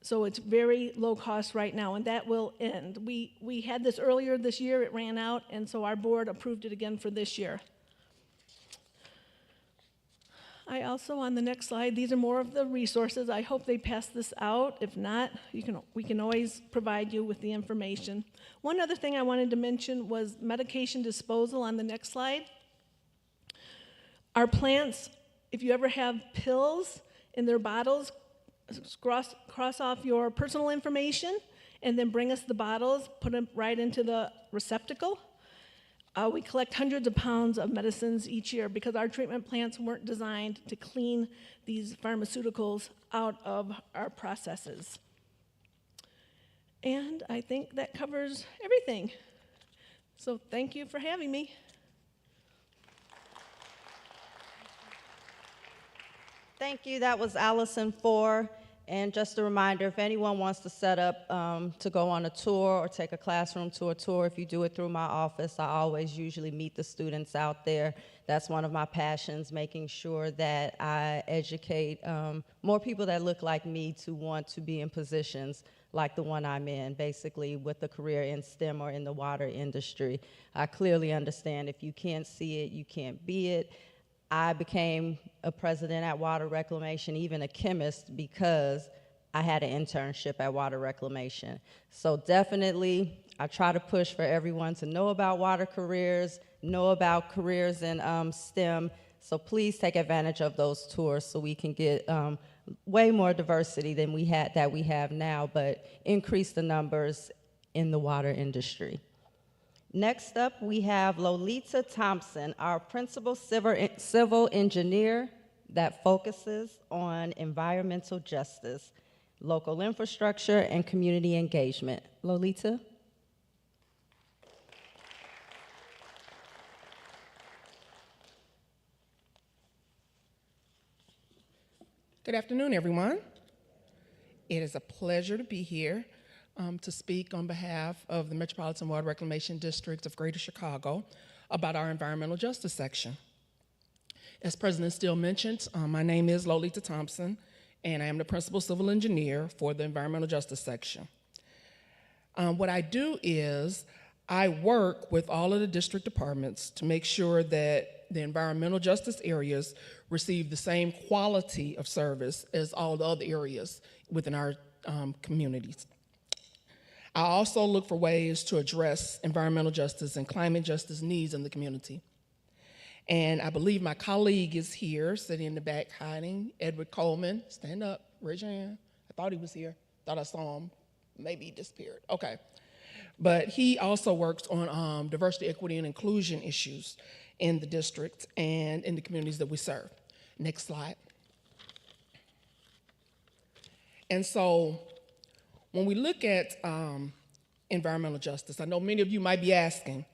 so it's very low cost right now, and that will end. We had this earlier this year, it ran out, and so our board approved it again for this year. I also, on the next slide, these are more of the resources. I hope they pass this out. If not, we can always provide you with the information. One other thing I wanted to mention was medication disposal on the next slide. Our plants, if you ever have pills in their bottles, cross off your personal information and then bring us the bottles, put them right into the receptacle. We collect hundreds of pounds of medicines each year because our treatment plants weren't designed to clean these pharmaceuticals out of our processes. And I think that covers everything. So thank you for having me. Thank you. That was Allison Four. And just a reminder, if anyone wants to set up to go on a tour or take a classroom tour, if you do it through my office, I always usually meet the students out there. That's one of my passions, making sure that I educate more people that look like me to want to be in positions like the one I'm in, basically with a career in STEM or in the water industry. I clearly understand if you can't see it, you can't be it. I became a president at Water Reclamation, even a chemist, because I had an internship at Water Reclamation. So definitely, I try to push for everyone to know about water careers, know about careers in STEM. So please take advantage of those tours so we can get way more diversity than we have now, but increase the numbers in the water industry. Next up, we have Lolita Thompson, our principal civil engineer that focuses on environmental justice, local infrastructure, and community engagement. Lolita? Good afternoon, everyone. It is a pleasure to be here to speak on behalf of the Metropolitan Water Reclamation District of Greater Chicago about our environmental justice section. As President Steele mentioned, my name is Lolita Thompson, and I am the principal civil engineer for the environmental justice section. What I do is I work with all of the district departments to make sure that the environmental justice areas receive the same quality of service as all the other areas within our communities. I also look for ways to address environmental justice and climate justice needs in the community. And I believe my colleague is here, sitting in the back hiding, Edward Coleman. Stand up, raise your hand. I thought he was here, thought I saw him. Maybe he disappeared, okay. But he also works on diversity, equity, and inclusion issues in the district and in the communities that we serve. Next slide. And so when we look at environmental justice, I know many of you might be asking,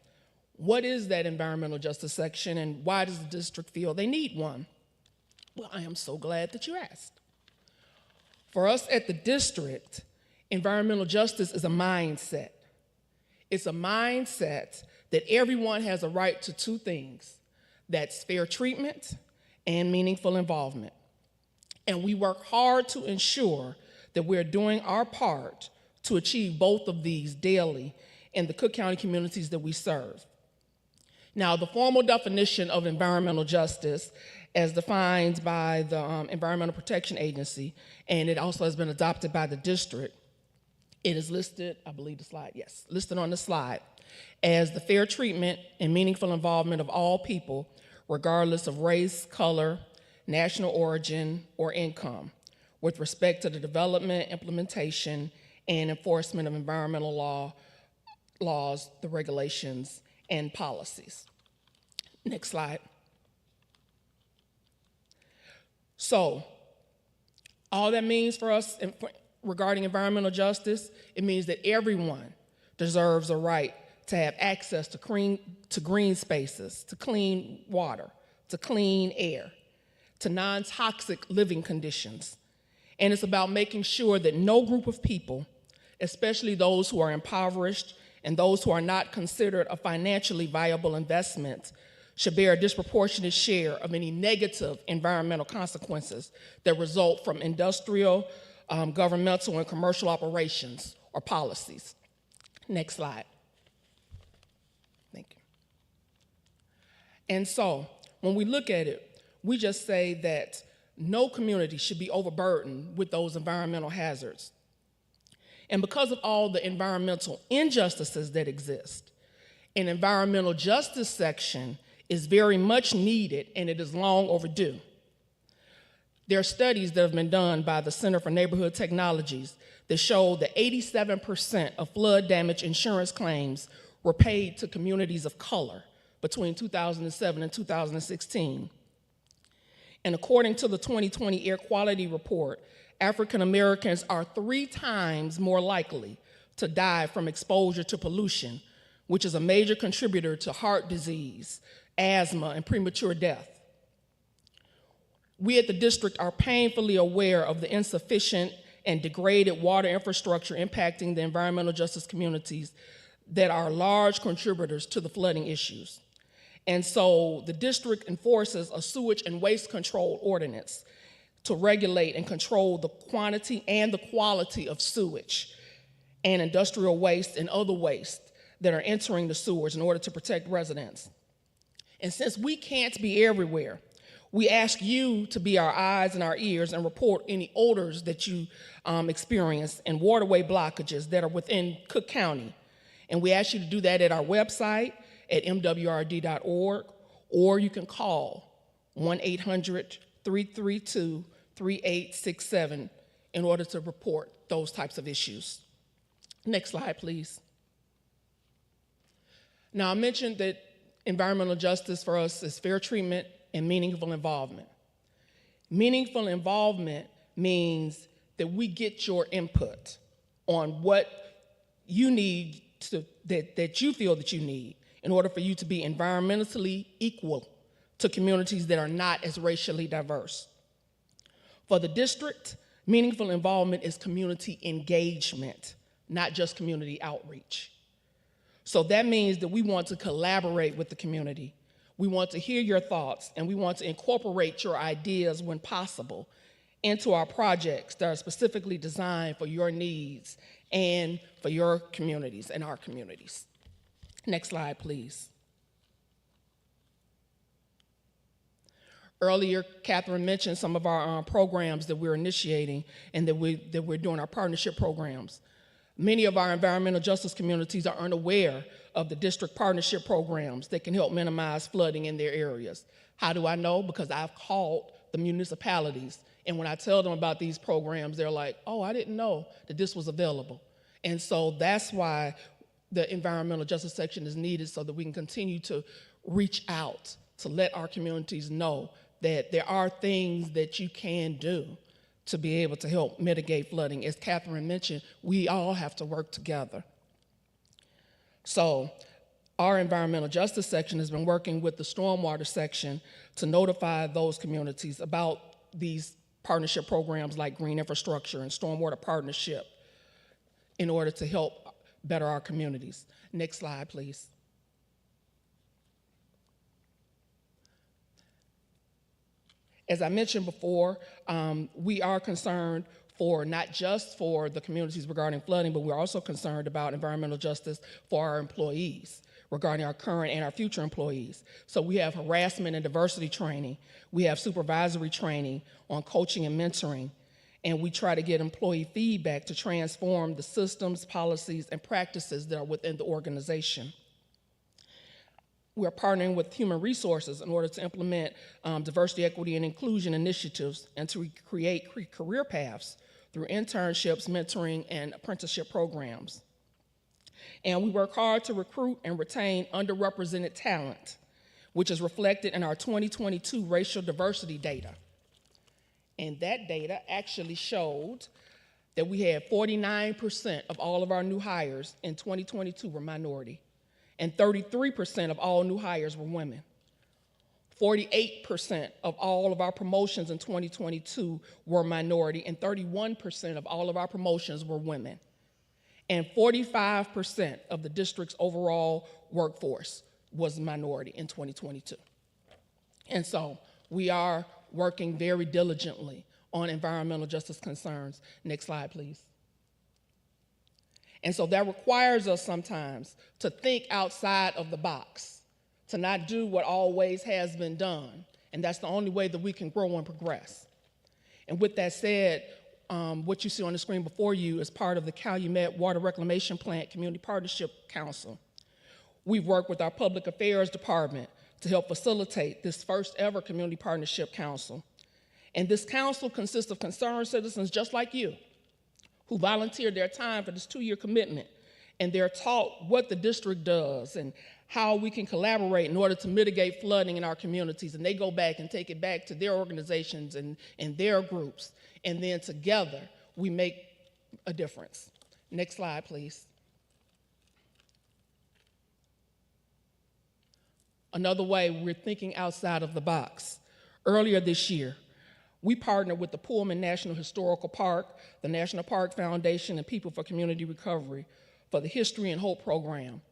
what is that environmental justice section and why does the district feel they need one? Well, I am so glad that you asked. For us at the district, environmental justice is a mindset. It's a mindset that everyone has a right to two things. That's fair treatment and meaningful involvement. And we work hard to ensure that we're doing our part to achieve both of these daily in the Cook County communities that we serve. Now, the formal definition of environmental justice, as defined by the Environmental Protection Agency, and it also has been adopted by the district, it is listed, I believe the slide, yes, listed on the slide, as the fair treatment and meaningful involvement of all people, regardless of race, color, national origin, or income, with respect to the development, implementation, and enforcement of environmental laws, the regulations, and policies. Next slide. So, all that means for us regarding environmental justice, it means that everyone deserves a right to have access to green spaces, to clean water, to clean air, to non-toxic living conditions. And it's about making sure that no group of people, especially those who are impoverished and those who are not considered a financially viable investment, should bear a disproportionate share of any negative environmental consequences that result from industrial, governmental, and commercial operations or policies. Next slide. Thank you. And so, when we look at it, we just say that no community should be overburdened with those environmental hazards. And because of all the environmental injustices that exist, an environmental justice section is very much needed, and it is long overdue. There are studies that have been done by the Center for Neighborhood Technologies that show that 87% of flood damage insurance claims were paid to communities of color between 2007 and 2016. And according to the 2020 Air Quality Report, African Americans are 3 times more likely to die from exposure to pollution, which is a major contributor to heart disease, asthma, and premature death. We at the district are painfully aware of the insufficient and degraded water infrastructure impacting the environmental justice communities that are large contributors to the flooding issues. And so the district enforces a sewage and waste control ordinance to regulate and control the quantity and the quality of sewage and industrial waste and other waste that are entering the sewers in order to protect residents. And since we can't be everywhere, we ask you to be our eyes and our ears and report any odors that you experience and waterway blockages that are within Cook County. And we ask you to do that at our website at mwrd.org, or you can call 1-800-332-3867 in order to report those types of issues. Next slide, please. Now, I mentioned that environmental justice for us is fair treatment and meaningful involvement. Meaningful involvement means that we get your input on what you need that you feel that you need in order for you to be environmentally equal to communities that are not as racially diverse. For the district, meaningful involvement is community engagement, not just community outreach. So that means that we want to collaborate with the community. We want to hear your thoughts, and we want to incorporate your ideas when possible into our projects that are specifically designed for your needs and for your communities and our communities. Next slide, please. Earlier, Catherine mentioned some of our programs that we're initiating and that we're doing our partnership programs. Many of our environmental justice communities are unaware of the district partnership programs that can help minimize flooding in their areas. How do I know? Because I've called the municipalities, and when I tell them about these programs, they're like, oh, I didn't know that this was available. And so that's why the environmental justice section is needed, so that we can continue to reach out to let our communities know that there are things that you can do to be able to help mitigate flooding. As Catherine mentioned, we all have to work together. So our environmental justice section has been working with the stormwater section to notify those communities about these partnership programs like green infrastructure and stormwater partnership in order to help better our communities. Next slide, please. As I mentioned before, we are concerned for not just for the communities regarding flooding, but we're also concerned about environmental justice for our employees, regarding our current and our future employees. So we have harassment and diversity training. We have supervisory training on coaching and mentoring. And we try to get employee feedback to transform the systems, policies, and practices that are within the organization. We're partnering with human resources in order to implement diversity, equity, and inclusion initiatives and to create career paths through internships, mentoring, and apprenticeship programs. And we work hard to recruit and retain underrepresented talent, which is reflected in our 2022 racial diversity data. And that data actually showed that we had 49% of all of our new hires in 2022 were minority, and 33% of all new hires were women. 48% of all of our promotions in 2022 were minority, and 31% of all of our promotions were women. And 45% of the district's overall workforce was minority in 2022. And so we are working very diligently on environmental justice concerns. Next slide, please. And so that requires us sometimes to think outside of the box, to not do what always has been done. And that's the only way that we can grow and progress. And with that said, what you see on the screen before you is part of the Calumet Water Reclamation Plant Community Partnership Council. We've worked with our Public Affairs Department to help facilitate this first ever Community Partnership Council. And this council consists of concerned citizens just like you, who volunteered their time for this 2-year commitment, and they're taught what the district does and how we can collaborate in order to mitigate flooding in our communities. And they go back and take it back to their organizations and their groups, and then together we make a difference. Next slide, please. Another way we're thinking outside of the box. Earlier this year, we partnered with the Pullman National Historical Park, the National Park Foundation, and People for Community Recovery for the History and Hope program.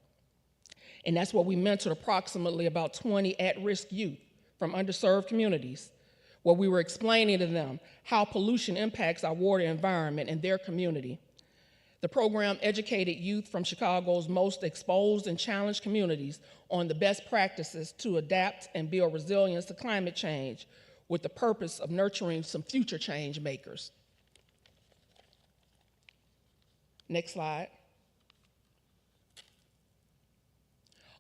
And that's where we mentored approximately about 20 at-risk youth from underserved communities, where we were explaining to them how pollution impacts our water environment and their community. The program educated youth from Chicago's most exposed and challenged communities on the best practices to adapt and build resilience to climate change, with the purpose of nurturing some future change makers. Next slide.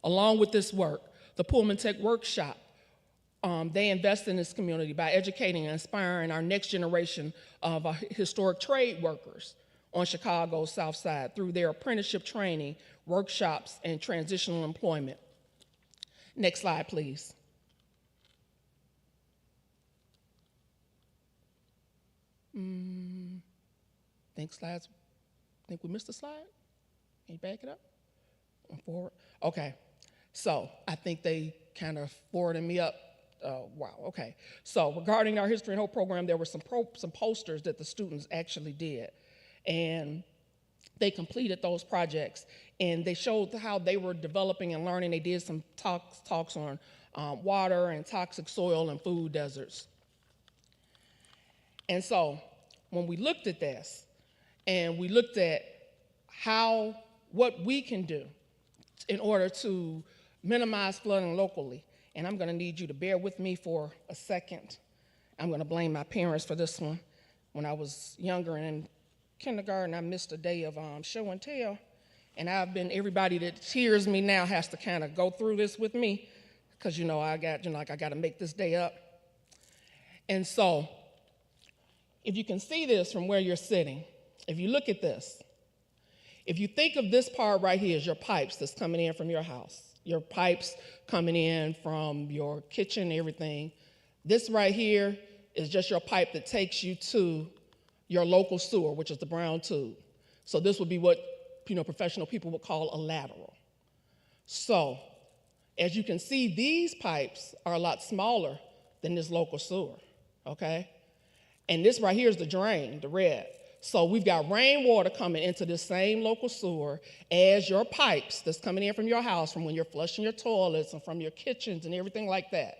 Along with this work, the Pullman Tech Workshop, they invest in this community by educating and inspiring our next generation of historic trade workers on Chicago's South Side through their apprenticeship training workshops, and transitional employment. Next slide, please. Think we missed a slide? Can you back it up? Forward? Okay. So I think they kind of forwarded me up. Wow, okay. So regarding our History and Hope program, there were some posters that the students actually did. And they completed those projects, and they showed how they were developing and learning. They did some talks on water and toxic soil and food deserts. And so when we looked at this, and we looked at what we can do in order to minimize flooding locally, and I'm gonna need you to bear with me for a second. I'm gonna blame my parents for this one. When I was younger and in kindergarten, I missed a day of show and tell, and everybody that hears me now has to kind of go through this with me, because I got to make this day up. And so, if you can see this from where you're sitting, if you look at this, if you think of this part right here as your pipes that's coming in from your house, your pipes coming in from your kitchen, everything, this right here is just your pipe that takes you to your local sewer, which is the brown tube. So this would be what professional people would call a lateral. So as you can see, these pipes are a lot smaller than this local sewer, okay? And this right here is the drain, the red. So we've got rainwater coming into this same local sewer as your pipes that's coming in from your house, from when you're flushing your toilets and from your kitchens and everything like that.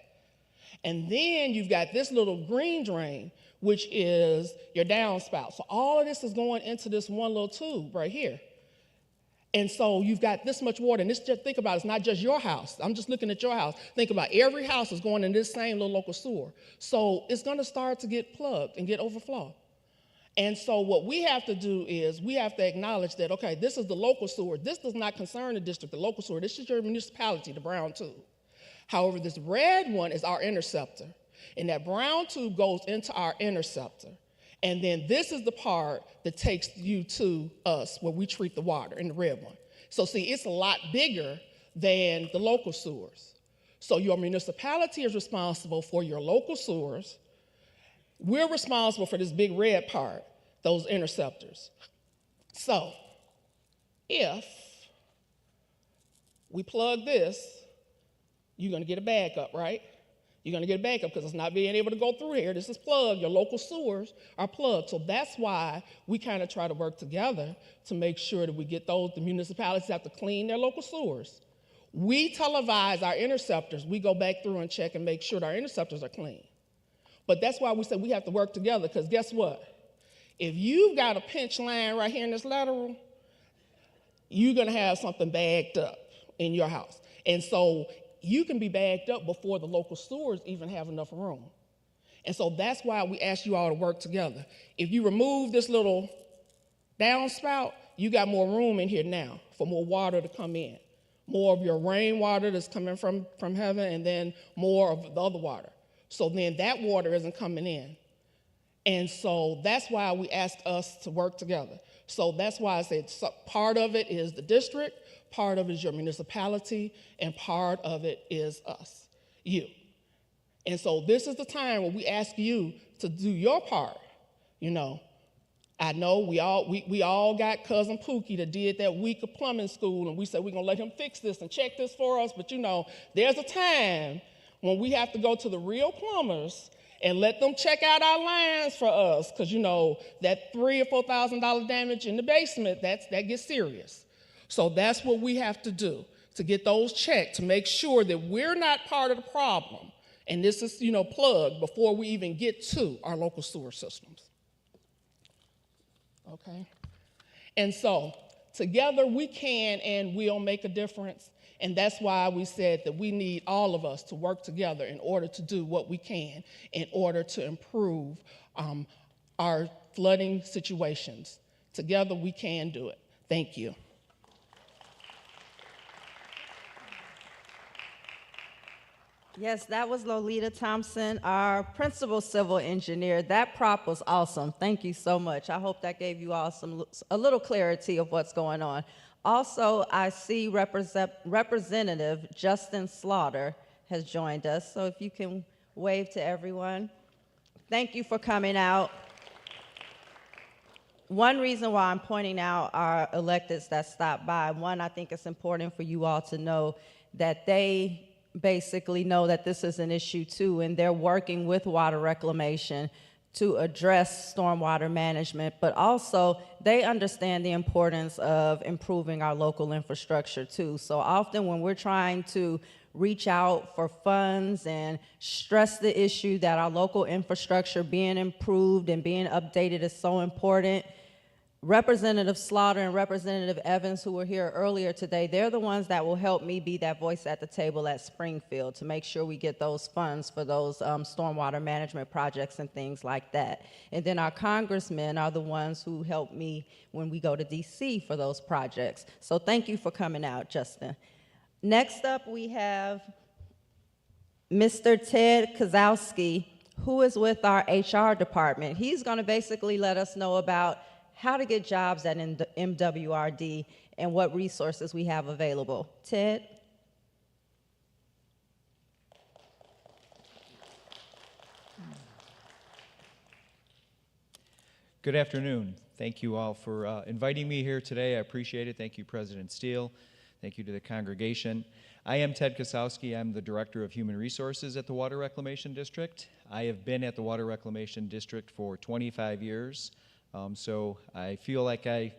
And then you've got this little green drain, which is your downspout. So all of this is going into this one little tube right here. And so you've got this much water, and think about it, it's not just your house. I'm just looking at your house. Think about every house is going in this same little local sewer. So it's gonna start to get plugged and get overflow. And so what we have to do is we have to acknowledge that, okay, this is the local sewer. This does not concern the district, the local sewer. This is your municipality, the brown tube. However, this red one is our interceptor. And that brown tube goes into our interceptor. And then this is the part that takes you to us where we treat the water in the red one. So see, it's a lot bigger than the local sewers. So your municipality is responsible for your local sewers. We're responsible for this big red part, those interceptors. So if we plug this, you're gonna get a backup, right? You're gonna get a backup because it's not being able to go through here. This is plugged, your local sewers are plugged. So that's why we kind of try to work together to make sure that we get the municipalities have to clean their local sewers. We televise our interceptors. We go back through and check and make sure that our interceptors are clean. But that's why we said we have to work together, because guess what? If you've got a pinch line right here in this lateral, you're gonna have something bagged up in your house. And so you can be bagged up before the local sewers even have enough room. And so that's why we ask you all to work together. If you remove this little downspout, you got more room in here now for more water to come in. More of your rainwater that's coming from heaven, and then more of the other water. So then that water isn't coming in. And so that's why we ask us to work together. So that's why I said part of it is the district, part of it is your municipality, and part of it is us, you. And so this is the time where we ask you to do your part. I know we all got cousin Pookie that did that week of plumbing school, and we said we're gonna let him fix this and check this for us, but there's a time when we have to go to the real plumbers and let them check out our lines for us, because that $3,000 or $4,000 damage in the basement, that gets serious. So that's what we have to do, to get those checked, to make sure that we're not part of the problem. And this is, plugged before we even get to our local sewer systems. Okay? And so together we can and will make a difference. And that's why we said that we need all of us to work together in order to do what we can in order to improve our flooding situations. Together we can do it. Thank you. Yes, that was Lolita Thompson, our principal civil engineer. That prop was awesome. Thank you so much. I hope that gave you all a little clarity of what's going on. Also, I see Representative Justin Slaughter has joined us, so if you can wave to everyone. Thank you for coming out. One reason why I'm pointing out our electeds that stopped by, one, I think it's important for you all to know that they basically know that this is an issue too, and they're working with water reclamation to address stormwater management, but also they understand the importance of improving our local infrastructure too. So often when we're trying to reach out for funds and stress the issue that our local infrastructure being improved and being updated is so important, Representative Slaughter and Representative Evans, who were here earlier today, they're the ones that will help me be that voice at the table at Springfield to make sure we get those funds for those stormwater management projects and things like that. And then our congressmen are the ones who help me when we go to DC for those projects. So thank you for coming out, Justin. Next up, we have Mr. Ted Kozowski, who is with our HR department. He's going to basically let us know about how to get jobs at MWRD and what resources we have available. Ted? Good afternoon. Thank you all for inviting me here today. I appreciate it. Thank you, President Steele. Thank you to the congregation. I am Ted Kozowski. I'm the Director of Human Resources at the Water Reclamation District. I have been at the Water Reclamation District for 25 years. So I feel like I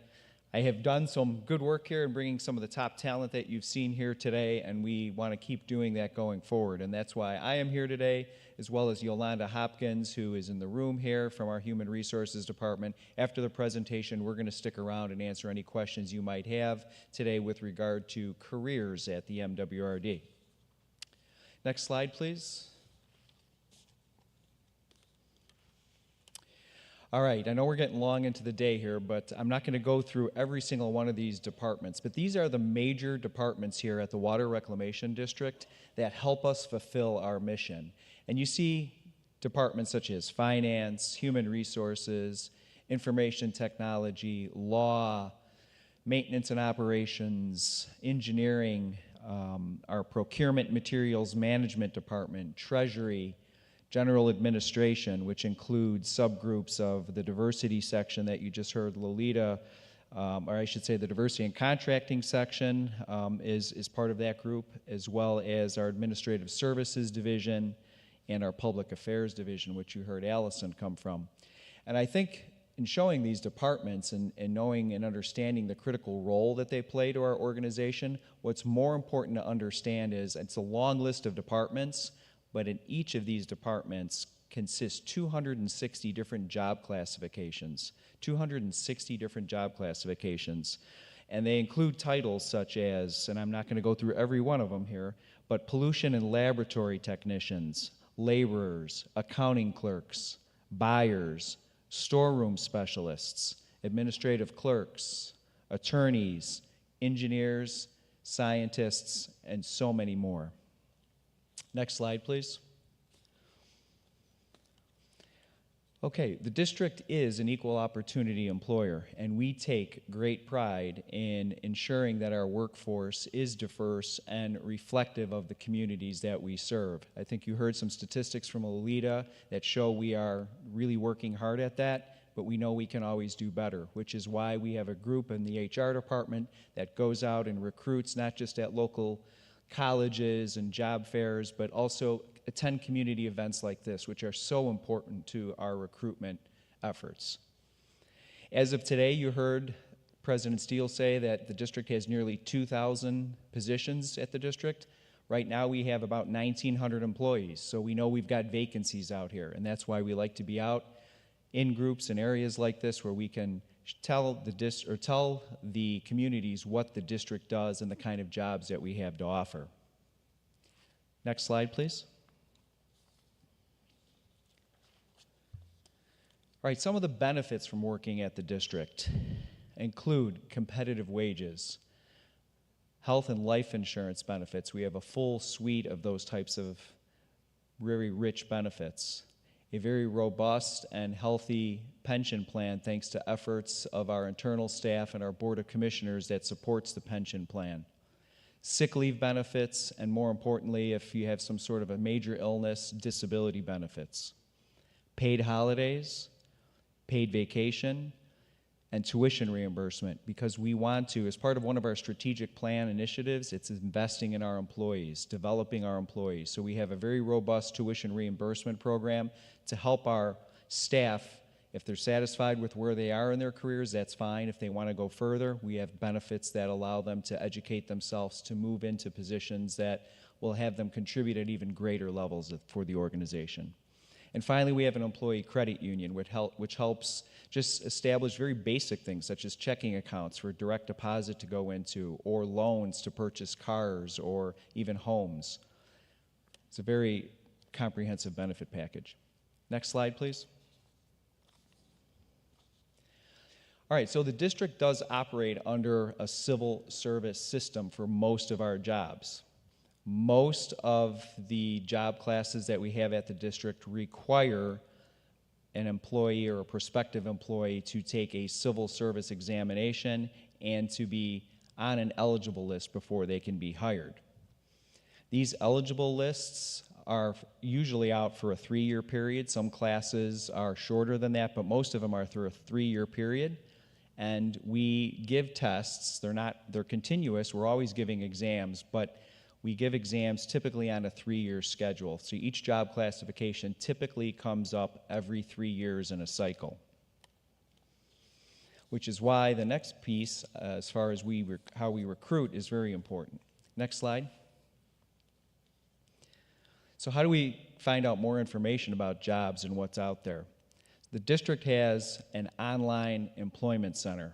have done some good work here in bringing some of the top talent that you've seen here today, and we want to keep doing that going forward. And that's why I am here today, as well as Yolanda Hopkins, who is in the room here from our Human Resources Department. After the presentation, we're going to stick around and answer any questions you might have today with regard to careers at the MWRD. Next slide, please. All right, I know we're getting long into the day here, but I'm not going to go through every single one of these departments, but these are the major departments here at the Water Reclamation District that help us fulfill our mission. And you see departments such as finance, human resources, information technology, law, maintenance and operations, engineering, our procurement materials management department, treasury, general administration, which includes subgroups of the diversity section that you just heard Lolita, or I should say the diversity and contracting section is part of that group, as well as our administrative services division and our public affairs division, which you heard Allison come from. And I think in showing these departments and knowing and understanding the critical role that they play to our organization, what's more important to understand is it's a long list of departments, but in each of these departments consists 260 different job classifications, 260 different job classifications. And they include titles such as, and I'm not going to go through every one of them here, but pollution and laboratory technicians, laborers, accounting clerks, buyers, storeroom specialists, administrative clerks, attorneys, engineers, scientists, and so many more. Next slide, please. Okay, the district is an equal opportunity employer, and we take great pride in ensuring that our workforce is diverse and reflective of the communities that we serve. I think you heard some statistics from Lolita that show we are really working hard at that, but we know we can always do better, which is why we have a group in the HR department that goes out and recruits not just at local colleges and job fairs, but also attend community events like this, which are so important to our recruitment efforts. As of today, you heard President Steele say that the district has nearly 2,000 positions at the district. Right now, we have about 1,900 employees, so we know we've got vacancies out here, and that's why we like to be out in groups and areas like this where we can tell the communities what the district does and the kind of jobs that we have to offer. Next slide, please. All right, some of the benefits from working at the district include competitive wages, health and life insurance benefits. We have a full suite of those types of very rich benefits. a very robust and healthy pension plan thanks to efforts of our internal staff and our Board of Commissioners that supports the pension plan. Sick leave benefits, and more importantly, if you have some sort of a major illness, disability benefits. Paid holidays, paid vacation, and tuition reimbursement, because we want to, as part of one of our strategic plan initiatives, it's investing in our employees, developing our employees. So we have a very robust tuition reimbursement program to help our staff. If they're satisfied with where they are in their careers, that's fine. If they want to go further, we have benefits that allow them to educate themselves to move into positions that will have them contribute at even greater levels for the organization. And finally, we have an employee credit union which helps just establish very basic things such as checking accounts for direct deposit to go into, or loans to purchase cars or even homes. It's a very comprehensive benefit package. Next slide, please. All right, so the district does operate under a civil service system for most of our jobs. Most of the job classes that we have at the district require an employee or a prospective employee to take a civil service examination and to be on an eligible list before they can be hired. These eligible lists are usually out for a 3-year period. Some classes are shorter than that, but most of them are through a 3-year period. And we give tests. They're continuous. We're always giving exams, but we give exams typically on a 3-year schedule. So each job classification typically comes up every 3 years in a cycle, which is why the next piece, as far as how we recruit, is very important. Next slide. So how do we find out more information about jobs and what's out there? The district has an online employment center,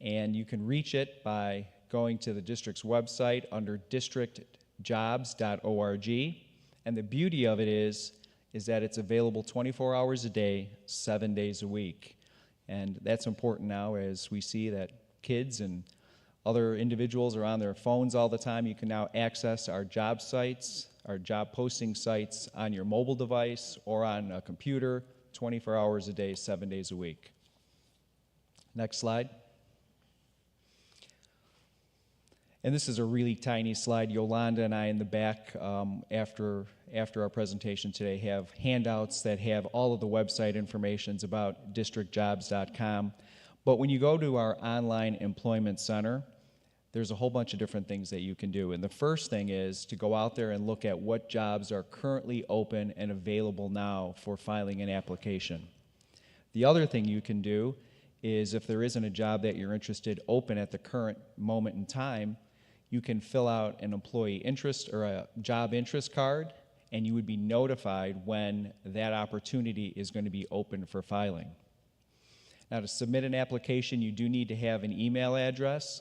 and you can reach it by going to the district's website under districtjobs.org. And the beauty of it is that it's available 24 hours a day, 7 days a week. And that's important now as we see that kids and other individuals are on their phones all the time. You can now access our job sites, our job posting sites on your mobile device or on a computer, 24 hours a day, 7 days a week. Next slide. And this is a really tiny slide. Yolanda and I in the back, after our presentation today, have handouts that have all of the website information about districtjobs.com. But when you go to our online employment center, there's a whole bunch of different things that you can do. And the first thing is to go out there and look at what jobs are currently open and available now for filing an application. The other thing you can do is, if there isn't a job that you're interested open at the current moment in time, you can fill out an employee interest or a job interest card, and you would be notified when that opportunity is going to be open for filing. Now, to submit an application, you do need to have an email address.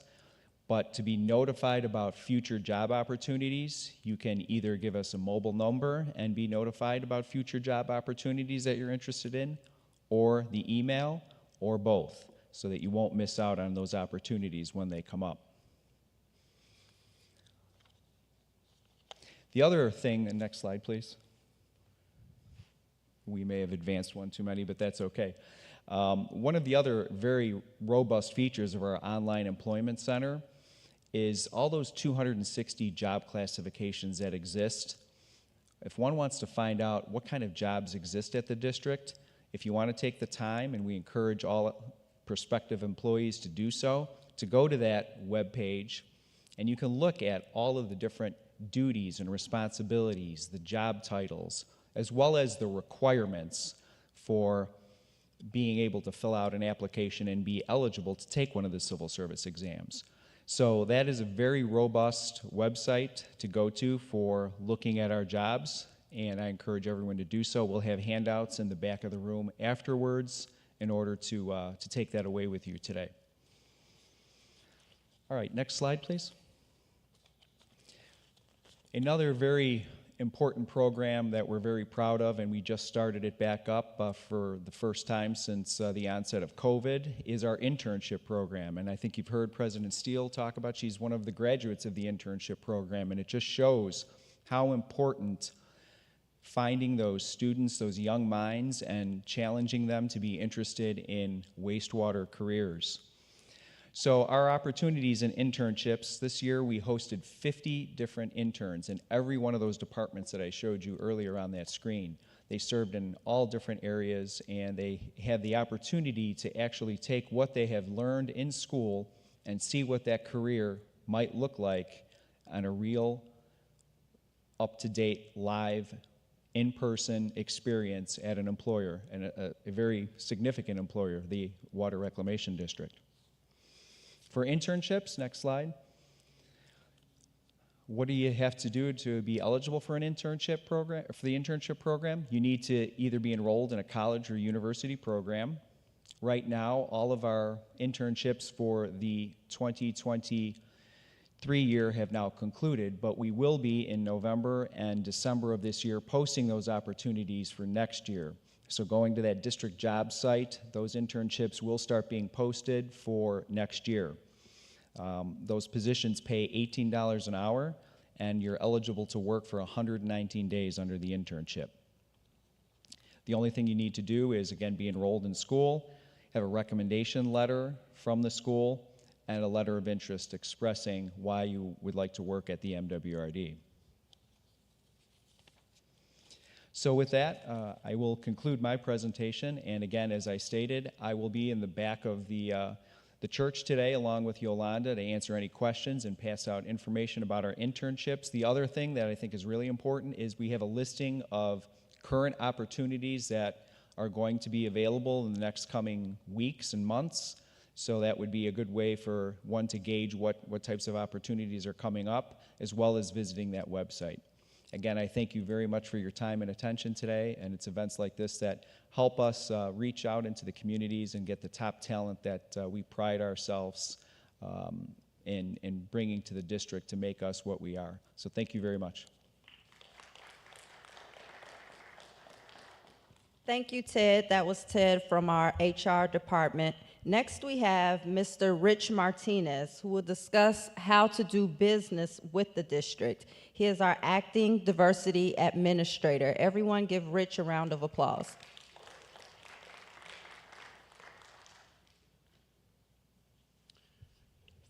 But to be notified about future job opportunities, you can either give us a mobile number and be notified about future job opportunities that you're interested in, or the email, or both, so that you won't miss out on those opportunities when they come up. The other thing, the next slide, please. We may have advanced one too many, but that's okay. One of the other very robust features of our online employment center is all those 260 job classifications that exist. If one wants to find out what kind of jobs exist at the district, if you want to take the time, and we encourage all prospective employees to do so, to go to that web page, and you can look at all of the different duties and responsibilities, the job titles, as well as the requirements for being able to fill out an application and be eligible to take one of the civil service exams. So that is a very robust website to go to for looking at our jobs, and I encourage everyone to do so. We'll have handouts in the back of the room afterwards in order to take that away with you today. All right, next slide, please. Another very important program that we're very proud of, and we just started it back up for the first time since the onset of COVID, is our internship program. And I think you've heard President Steele talk about, she's one of the graduates of the internship program, and it just shows how important finding those students, those young minds, and challenging them to be interested in wastewater careers. So our opportunities and internships, this year we hosted 50 different interns in every one of those departments that I showed you earlier on that screen. They served in all different areas, and they had the opportunity to actually take what they have learned in school and see what that career might look like on a real, up-to-date, live, in-person experience at an employer, and a very significant employer, the Water Reclamation District. For internships, next slide. What do you have to do to be eligible for an internship program? For the internship program, you need to either be enrolled in a college or university program. Right now, all of our internships for the 2023 year have now concluded, but we will be in November and December of this year posting those opportunities for next year. So going to that district job site, those internships will start being posted for next year. Those positions pay $18 an hour, and you're eligible to work for 119 days under the internship. The only thing you need to do is, again, be enrolled in school, have a recommendation letter from the school, and a letter of interest expressing why you would like to work at the MWRD. So with that, I will conclude my presentation, and again, as I stated, I will be in the back of the church today along with Yolanda to answer any questions and pass out information about our internships. The other thing that I think is really important is we have a listing of current opportunities that are going to be available in the next coming weeks and months. So that would be a good way for one to gauge what types of opportunities are coming up, as well as visiting that website. Again, I thank you very much for your time and attention today, and it's events like this that help us reach out into the communities and get the top talent that we pride ourselves in bringing to the district to make us what we are. So thank you very much. Thank you, Ted. That was Ted from our HR department. Next, we have Mr. Rich Martinez, who will discuss how to do business with the district. He is our acting diversity administrator. Everyone give Rich a round of applause.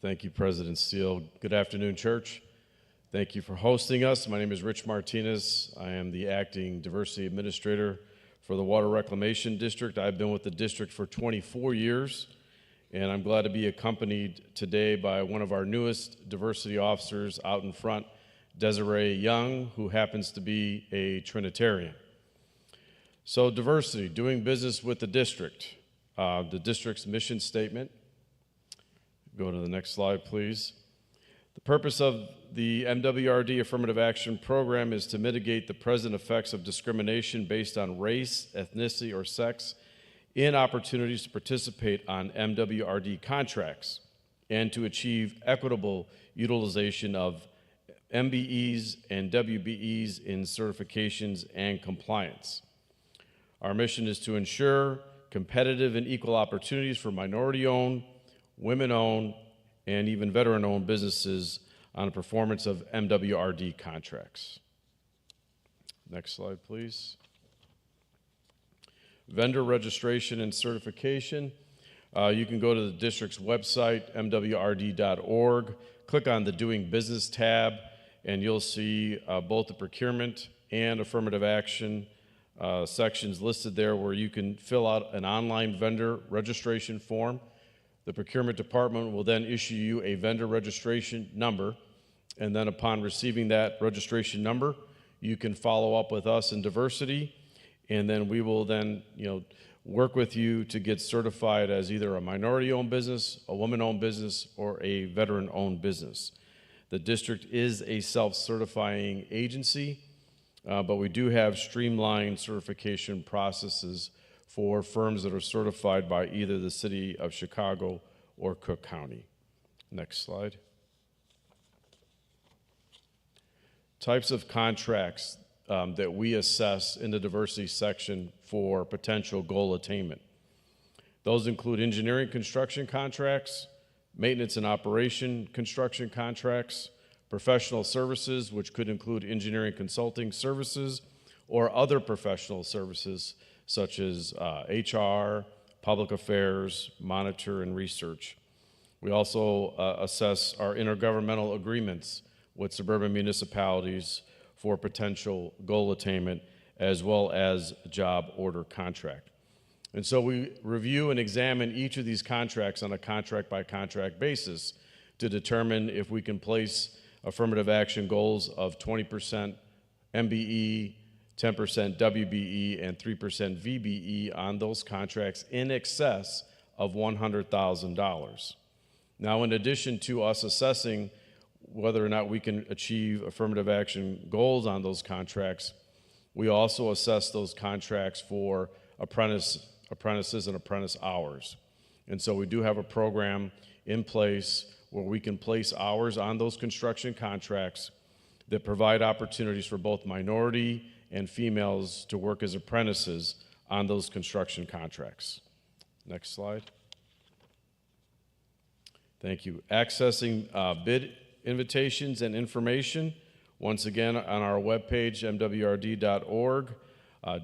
Thank you, President Steele. Good afternoon, church. Thank you for hosting us. My name is Rich Martinez. I am the acting diversity administrator for the Water Reclamation District. I've been with the district for 24 years, and I'm glad to be accompanied today by one of our newest diversity officers out in front, Desiree Young, who happens to be a Trinitarian. So diversity, doing business with the district's mission statement. Go to the next slide, please. The purpose of the MWRD Affirmative Action Program is to mitigate the present effects of discrimination based on race, ethnicity, or sex in opportunities to participate on MWRD contracts and to achieve equitable utilization of MBEs and WBEs in certifications and compliance. Our mission is to ensure competitive and equal opportunities for minority-owned, women-owned, and even veteran-owned businesses on the performance of MWRD contracts. Next slide, please. Vendor registration and certification. You can go to the district's website, mwrd.org, click on the Doing Business tab, and you'll see both the procurement and affirmative action sections listed there where you can fill out an online vendor registration form. The procurement department will then issue you a vendor registration number, and then upon receiving that registration number, you can follow up with us in diversity, and then we will then work with you to get certified as either a minority-owned business, a woman-owned business, or a veteran-owned business. The district is a self-certifying agency, but we do have streamlined certification processes for firms that are certified by either the City of Chicago or Cook County. Next slide. Types of contracts that we assess in the diversity section for potential goal attainment. Those include engineering construction contracts, maintenance and operation construction contracts, professional services, which could include engineering consulting services, or other professional services such as HR, public affairs, monitor, and research. We also assess our intergovernmental agreements with suburban municipalities for potential goal attainment, as well as job order contract. And so we review and examine each of these contracts on a contract by contract basis to determine if we can place affirmative action goals of 20% MBE, 10% WBE, and 3% VBE on those contracts in excess of $100,000. Now, in addition to us assessing whether or not we can achieve affirmative action goals on those contracts, we also assess those contracts for apprentices and apprentice hours. And so we do have a program in place where we can place hours on those construction contracts that provide opportunities for both minority and females to work as apprentices on those construction contracts. Next slide. Thank you. Accessing bid invitations and information, once again, on our webpage, mwrd.org.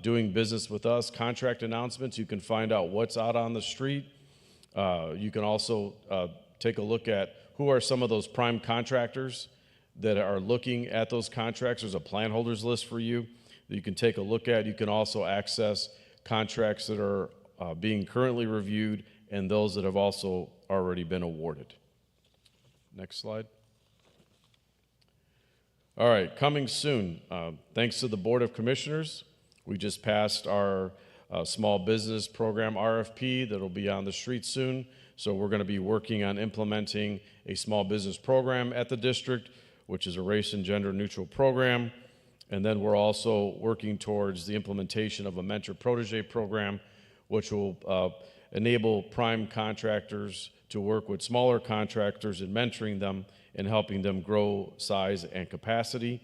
Doing business with us, contract announcements, you can find out what's out on the street. You can also take a look at who are some of those prime contractors that are looking at those contracts. There's a plan holders list for you that you can take a look at. You can also access contracts that are being currently reviewed and those that have also already been awarded. Next slide. All right, coming soon. Thanks to the Board of Commissioners, we just passed our small business program RFP that'll be on the street soon. So we're going to be working on implementing a small business program at the district, which is a race and gender neutral program. And then we're also working towards the implementation of a mentor protege program, which will enable prime contractors to work with smaller contractors in mentoring them and helping them grow size and capacity.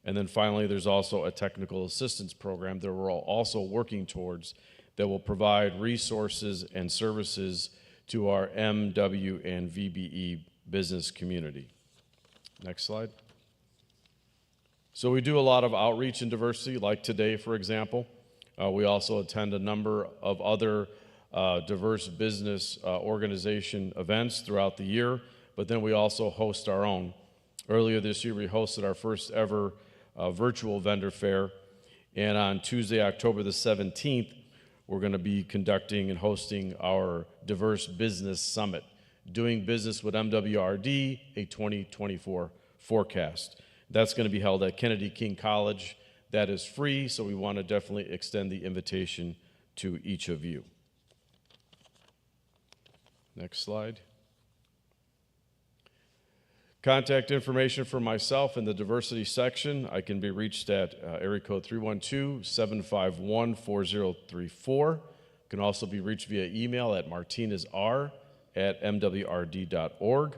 And then finally, there's also a technical assistance program that we're also working towards that will provide resources and services to our MW and VBE business community. Next slide. So we do a lot of outreach and diversity, like today, for example. We also attend a number of other diverse business organization events throughout the year, but then we also host our own. Earlier this year, we hosted our first ever virtual vendor fair, and on Tuesday, October the 17th, we're going to be conducting and hosting our Diverse Business Summit, Doing Business with MWRD, a 2024 forecast. That's going to be held at Kennedy King College. That is free, so we want to definitely extend the invitation to each of you. Next slide. Contact information for myself in the diversity section. I can be reached at area code 312-751-4034. Can also be reached via email at martinezr@mwrd.org.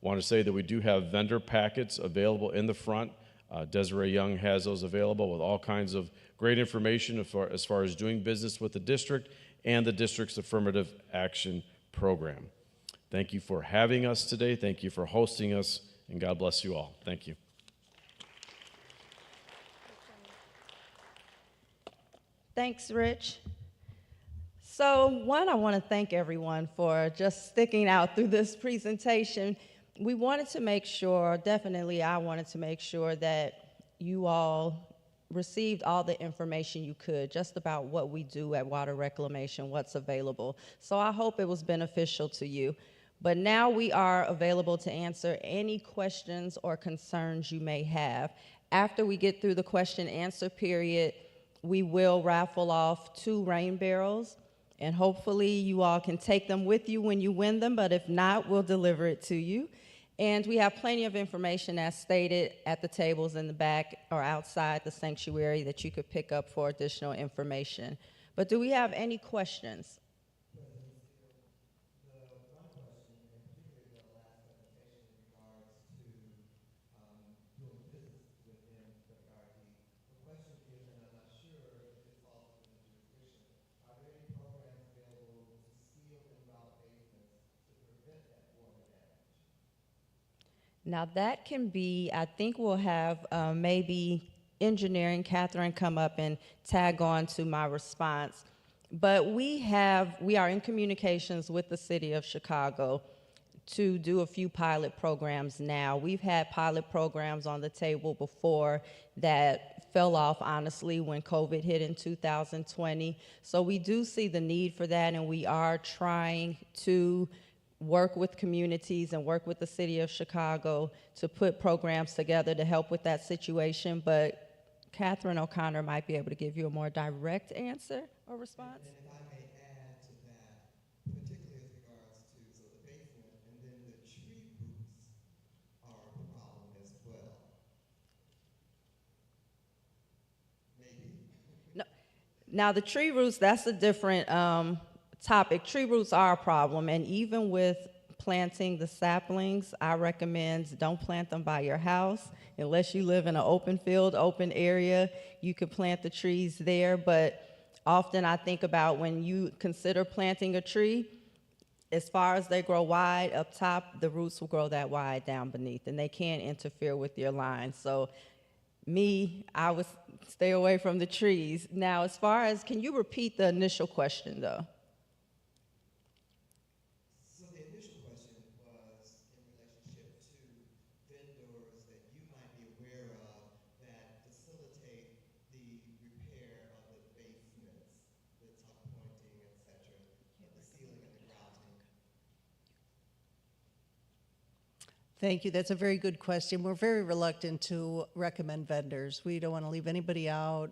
Want to say that we do have vendor packets available in the front. Desiree Young has those available with all kinds of great information as far as doing business with the district and the district's affirmative action program. Thank you for having us today. Thank you for hosting us, and God bless you all. Thank you. Thanks, Rich. So, one, I want to thank everyone for just sticking out through this presentation. We wanted to make sure, definitely I wanted to make sure that you all received all the information you could just about what we do at Water Reclamation, what's available. So I hope it was beneficial to you. But now we are available to answer any questions or concerns you may have. After we get through the question and answer period, we will raffle off 2 rain barrels, and hopefully you all can take them with you when you win them, but if not, we'll deliver it to you. And we have plenty of information as stated at the tables in the back or outside the sanctuary that you could pick up for additional information. But do we have any questions? Now that can be, I think we'll have maybe engineering, Catherine, come up and tag on to my response. But we are in communications with the city of Chicago to do a few pilot programs now. We've had pilot programs on the table before that fell off, honestly, when COVID hit in 2020. So we do see the need for that, and we are trying to work with communities and work with the city of Chicago to put programs together to help with that situation. But Catherine O'Connor might be able to give you a more direct answer or response. And if I may add to that, particularly as regards to the basement and then the tree roots are a problem as well. Maybe. No, now the tree roots, that's a different topic. Tree roots are a problem, and even with planting the saplings, I recommend don't plant them by your house unless you live in an open field, open area. You could plant the trees there, but often I think about when you consider planting a tree, as far as they grow wide up top, the roots will grow that wide down beneath, and they can't interfere with your line. So I would stay away from the trees. Now, as far as, can you repeat the initial question, though? So the initial question was in relationship to vendors that you might be aware of that facilitate the repair of the basements, the tuck pointing, et cetera, the ceiling and the grouting. Thank you. That's a very good question. We're very reluctant to recommend vendors. We don't want to leave anybody out.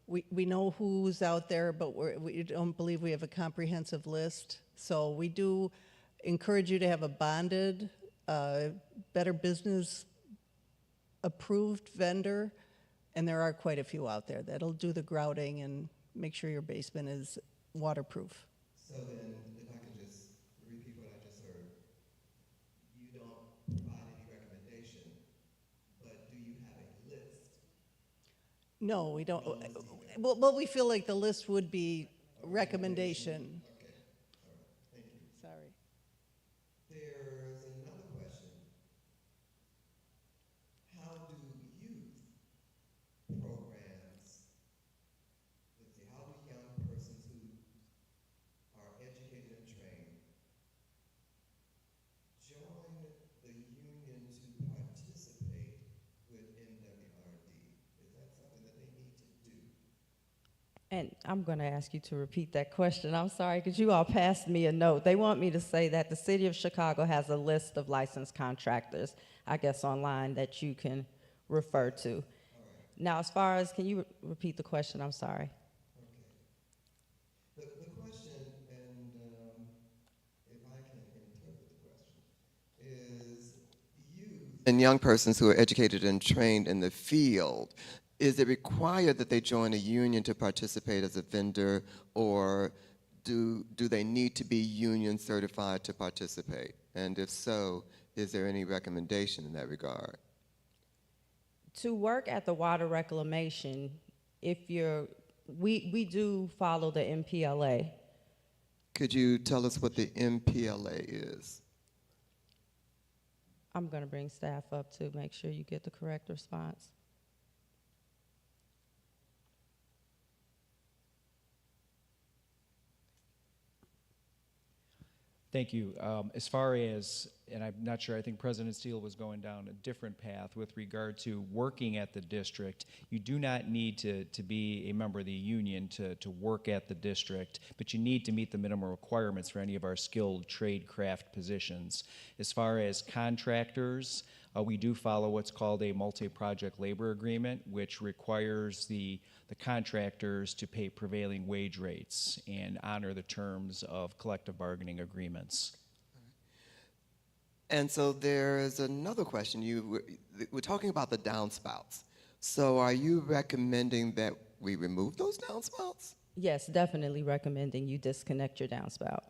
We know who's out there, but we don't believe we have a comprehensive list. So we do encourage you to have a bonded, Better Business approved vendor, and there are quite a few out there that'll do the grouting and make sure your basement is waterproof. So then, if I can just repeat what I just heard, you don't provide any recommendation, but do you have a list? No, we don't. Well, we feel like the list would be recommendation. Okay, all right, thank you. Sorry. There's another question. How do youth programs, how do young persons who are educated and trained join the union to participate with NWRD? Is that something that they need to do? And I'm going to ask you to repeat that question. I'm sorry, because you all passed me a note. They want me to say that the city of Chicago has a list of licensed contractors, I guess online, that you can refer to. Right. Now, as far as, can you repeat the question? I'm sorry. Okay. The question, and if I can interpret the question, is youth and young persons who are educated and trained in the field, is it required that they join a union to participate as a vendor, or do they need to be union certified to participate? And if so, is there any recommendation in that regard? To work at the water reclamation, we do follow the MPLA. Could you tell us what the MPLA is? I'm going to bring staff up to make sure you get the correct response. Thank you. As far as, and I'm not sure, I think President Steele was going down a different path with regard to working at the district. You do not need to be a member of the union to work at the district, but you need to meet the minimum requirements for any of our skilled trade craft positions. As far as contractors, we do follow what's called a multi-project labor agreement, which requires the contractors to pay prevailing wage rates and honor the terms of collective bargaining agreements. And so there's another question. We're talking about the downspouts. So are you recommending that we remove those downspouts? Yes, definitely recommending you disconnect your downspout.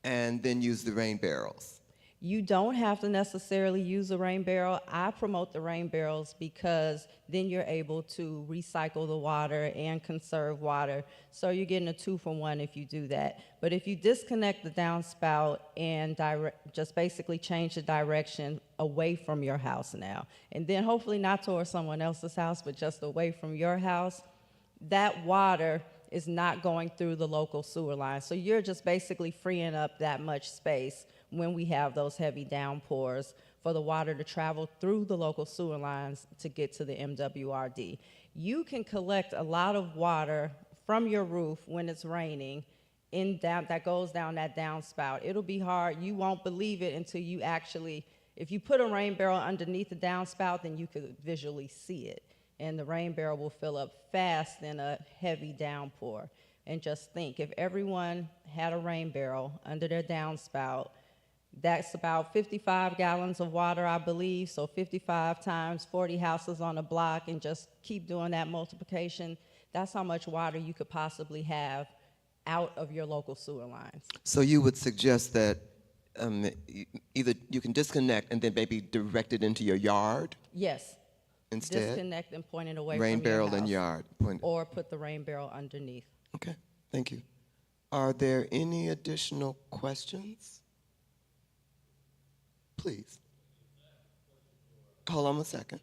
And then use the rain barrels? You don't have to necessarily use a rain barrel. I promote the rain barrels because then you're able to recycle the water and conserve water. So you're getting a 2-for-1 if you do that. But if you disconnect the downspout and just basically change the direction away from your house now, and then hopefully not towards someone else's house, but just away from your house, that water is not going through the local sewer line. So you're just basically freeing up that much space when we have those heavy downpours for the water to travel through the local sewer lines to get to the MWRD. You can collect a lot of water from your roof when it's raining that goes down that downspout. It'll be hard. You won't believe it until you actually, if you put a rain barrel underneath the downspout, then you could visually see it. And the rain barrel will fill up fast in a heavy downpour. And just think, if everyone had a rain barrel under their downspout, that's about 55 gallons of water, I believe. So 55 times 40 houses on a block, and just keep doing that multiplication. That's how much water you could possibly have out of your local sewer lines. So you would suggest that either you can disconnect and then maybe direct it into your yard Yes. instead? Disconnect and point it away Rain from your barrel house. in yard. Or put the rain barrel underneath. Okay, thank you. Are there any additional questions? Please. Hold on a second.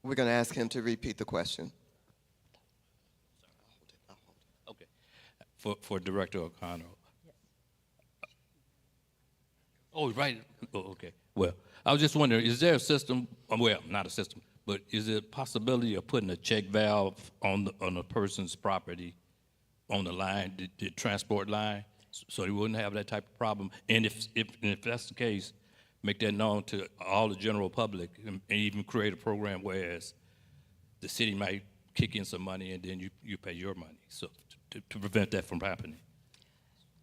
We're going to ask him to repeat the question. Okay. For Director O'Connor. Oh, right. Oh, okay. Well, I was just wondering, is there a system, well, not a system, but is there a possibility of putting a check valve on a person's property on the line, the transport line, so they wouldn't have that type of problem? And if that's the case, make that known to all the general public, and even create a program whereas the city might kick in some money and then you pay your money, so to prevent that from happening.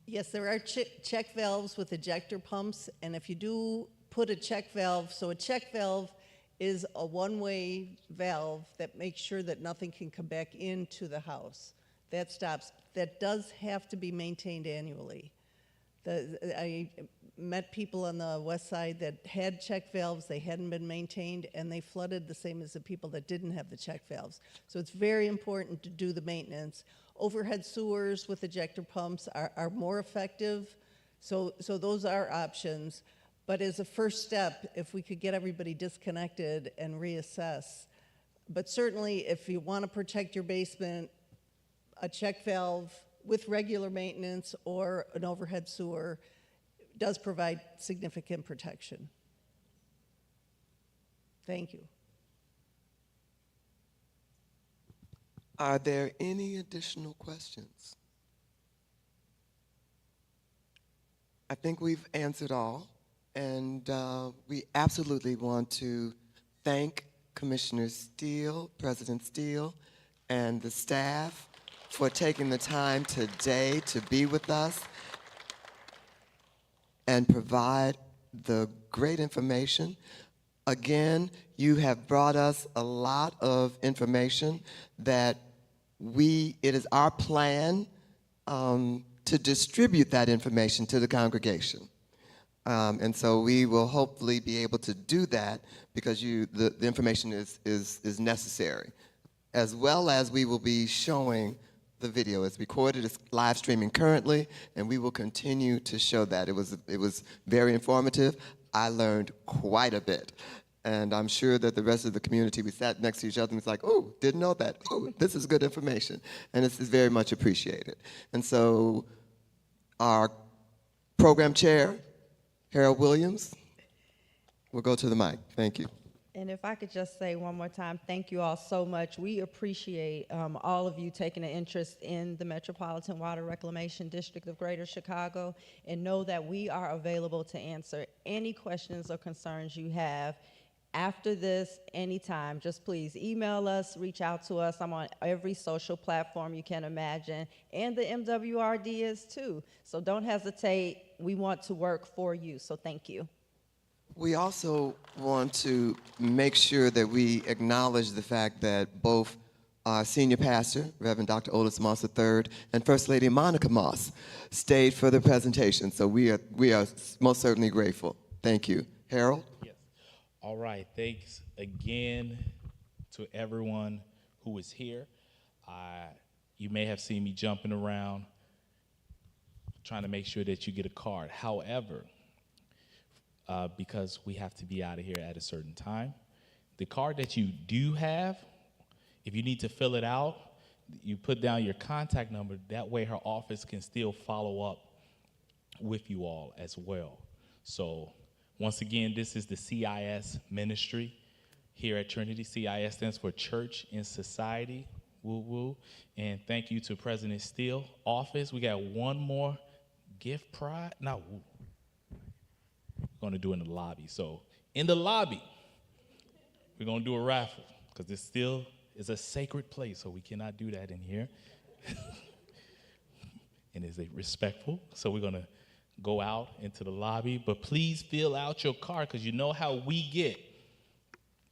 Yes, there are check valves with ejector pumps, and if you do put a check valve, so a check valve is a one-way valve that makes sure that nothing can come back into the house. That stops. That does have to be maintained annually. I met people on the west side that had check valves, they hadn't been maintained, and they flooded the same as the people that didn't have the check valves. So it's very important to do the maintenance. Overhead sewers with ejector pumps are more effective, so those are options. But as a first step, if we could get everybody disconnected and reassess. But certainly, if you want to protect your basement, a check valve with regular maintenance or an overhead sewer does provide significant protection. Thank you. Are there any additional questions? I think we've answered all, and we absolutely want to thank Commissioner Steele, President Steele, and the staff for taking the time today to be with us and provide the great information. Again, you have brought us a lot of information that it is our plan to distribute that information to the congregation. And so we will hopefully be able to do that because the information is necessary. As well as we will be showing the video. It's recorded, it's live streaming currently, and we will continue to show that. It was very informative. I learned quite a bit. And I'm sure that the rest of the community, we sat next to each other and was like, oh, didn't know that. Oh, this is good information. And it's very much appreciated. And so our program chair, Harold Williams, will go to the mic. Thank you. And if I could just say one more time, thank you all so much. We appreciate all of you taking an interest in the Metropolitan Water Reclamation District of Greater Chicago, and know that we are available to answer any questions or concerns you have. After this, anytime, just please email us, reach out to us. I'm on every social platform you can imagine, and the MWRD is too. So don't hesitate. We want to work for you, so thank you. We also want to make sure that we acknowledge the fact that both our senior pastor, Reverend Dr. Otis Moss III, and First Lady Monica Moss stayed for the presentation. So we are most certainly grateful. Thank you. Harold? Yes. All right. Thanks again to everyone who is here. You may have seen me jumping around trying to make sure that you get a card. However, because we have to be out of here at a certain time, the card that you do have, if you need to fill it out, you put down your contact number. That way her office can still follow up with you all as well. So once again, this is the CIS ministry here at Trinity. CIS stands for Church in Society. Woo woo. And thank you to President Steele office. We got one more gift prize. No, we're going to do it in the lobby. So in the lobby, we're going to do a raffle because this still is a sacred place, so we cannot do that in here. And it's respectful. So we're going to go out into the lobby. But please fill out your card because you know how we get.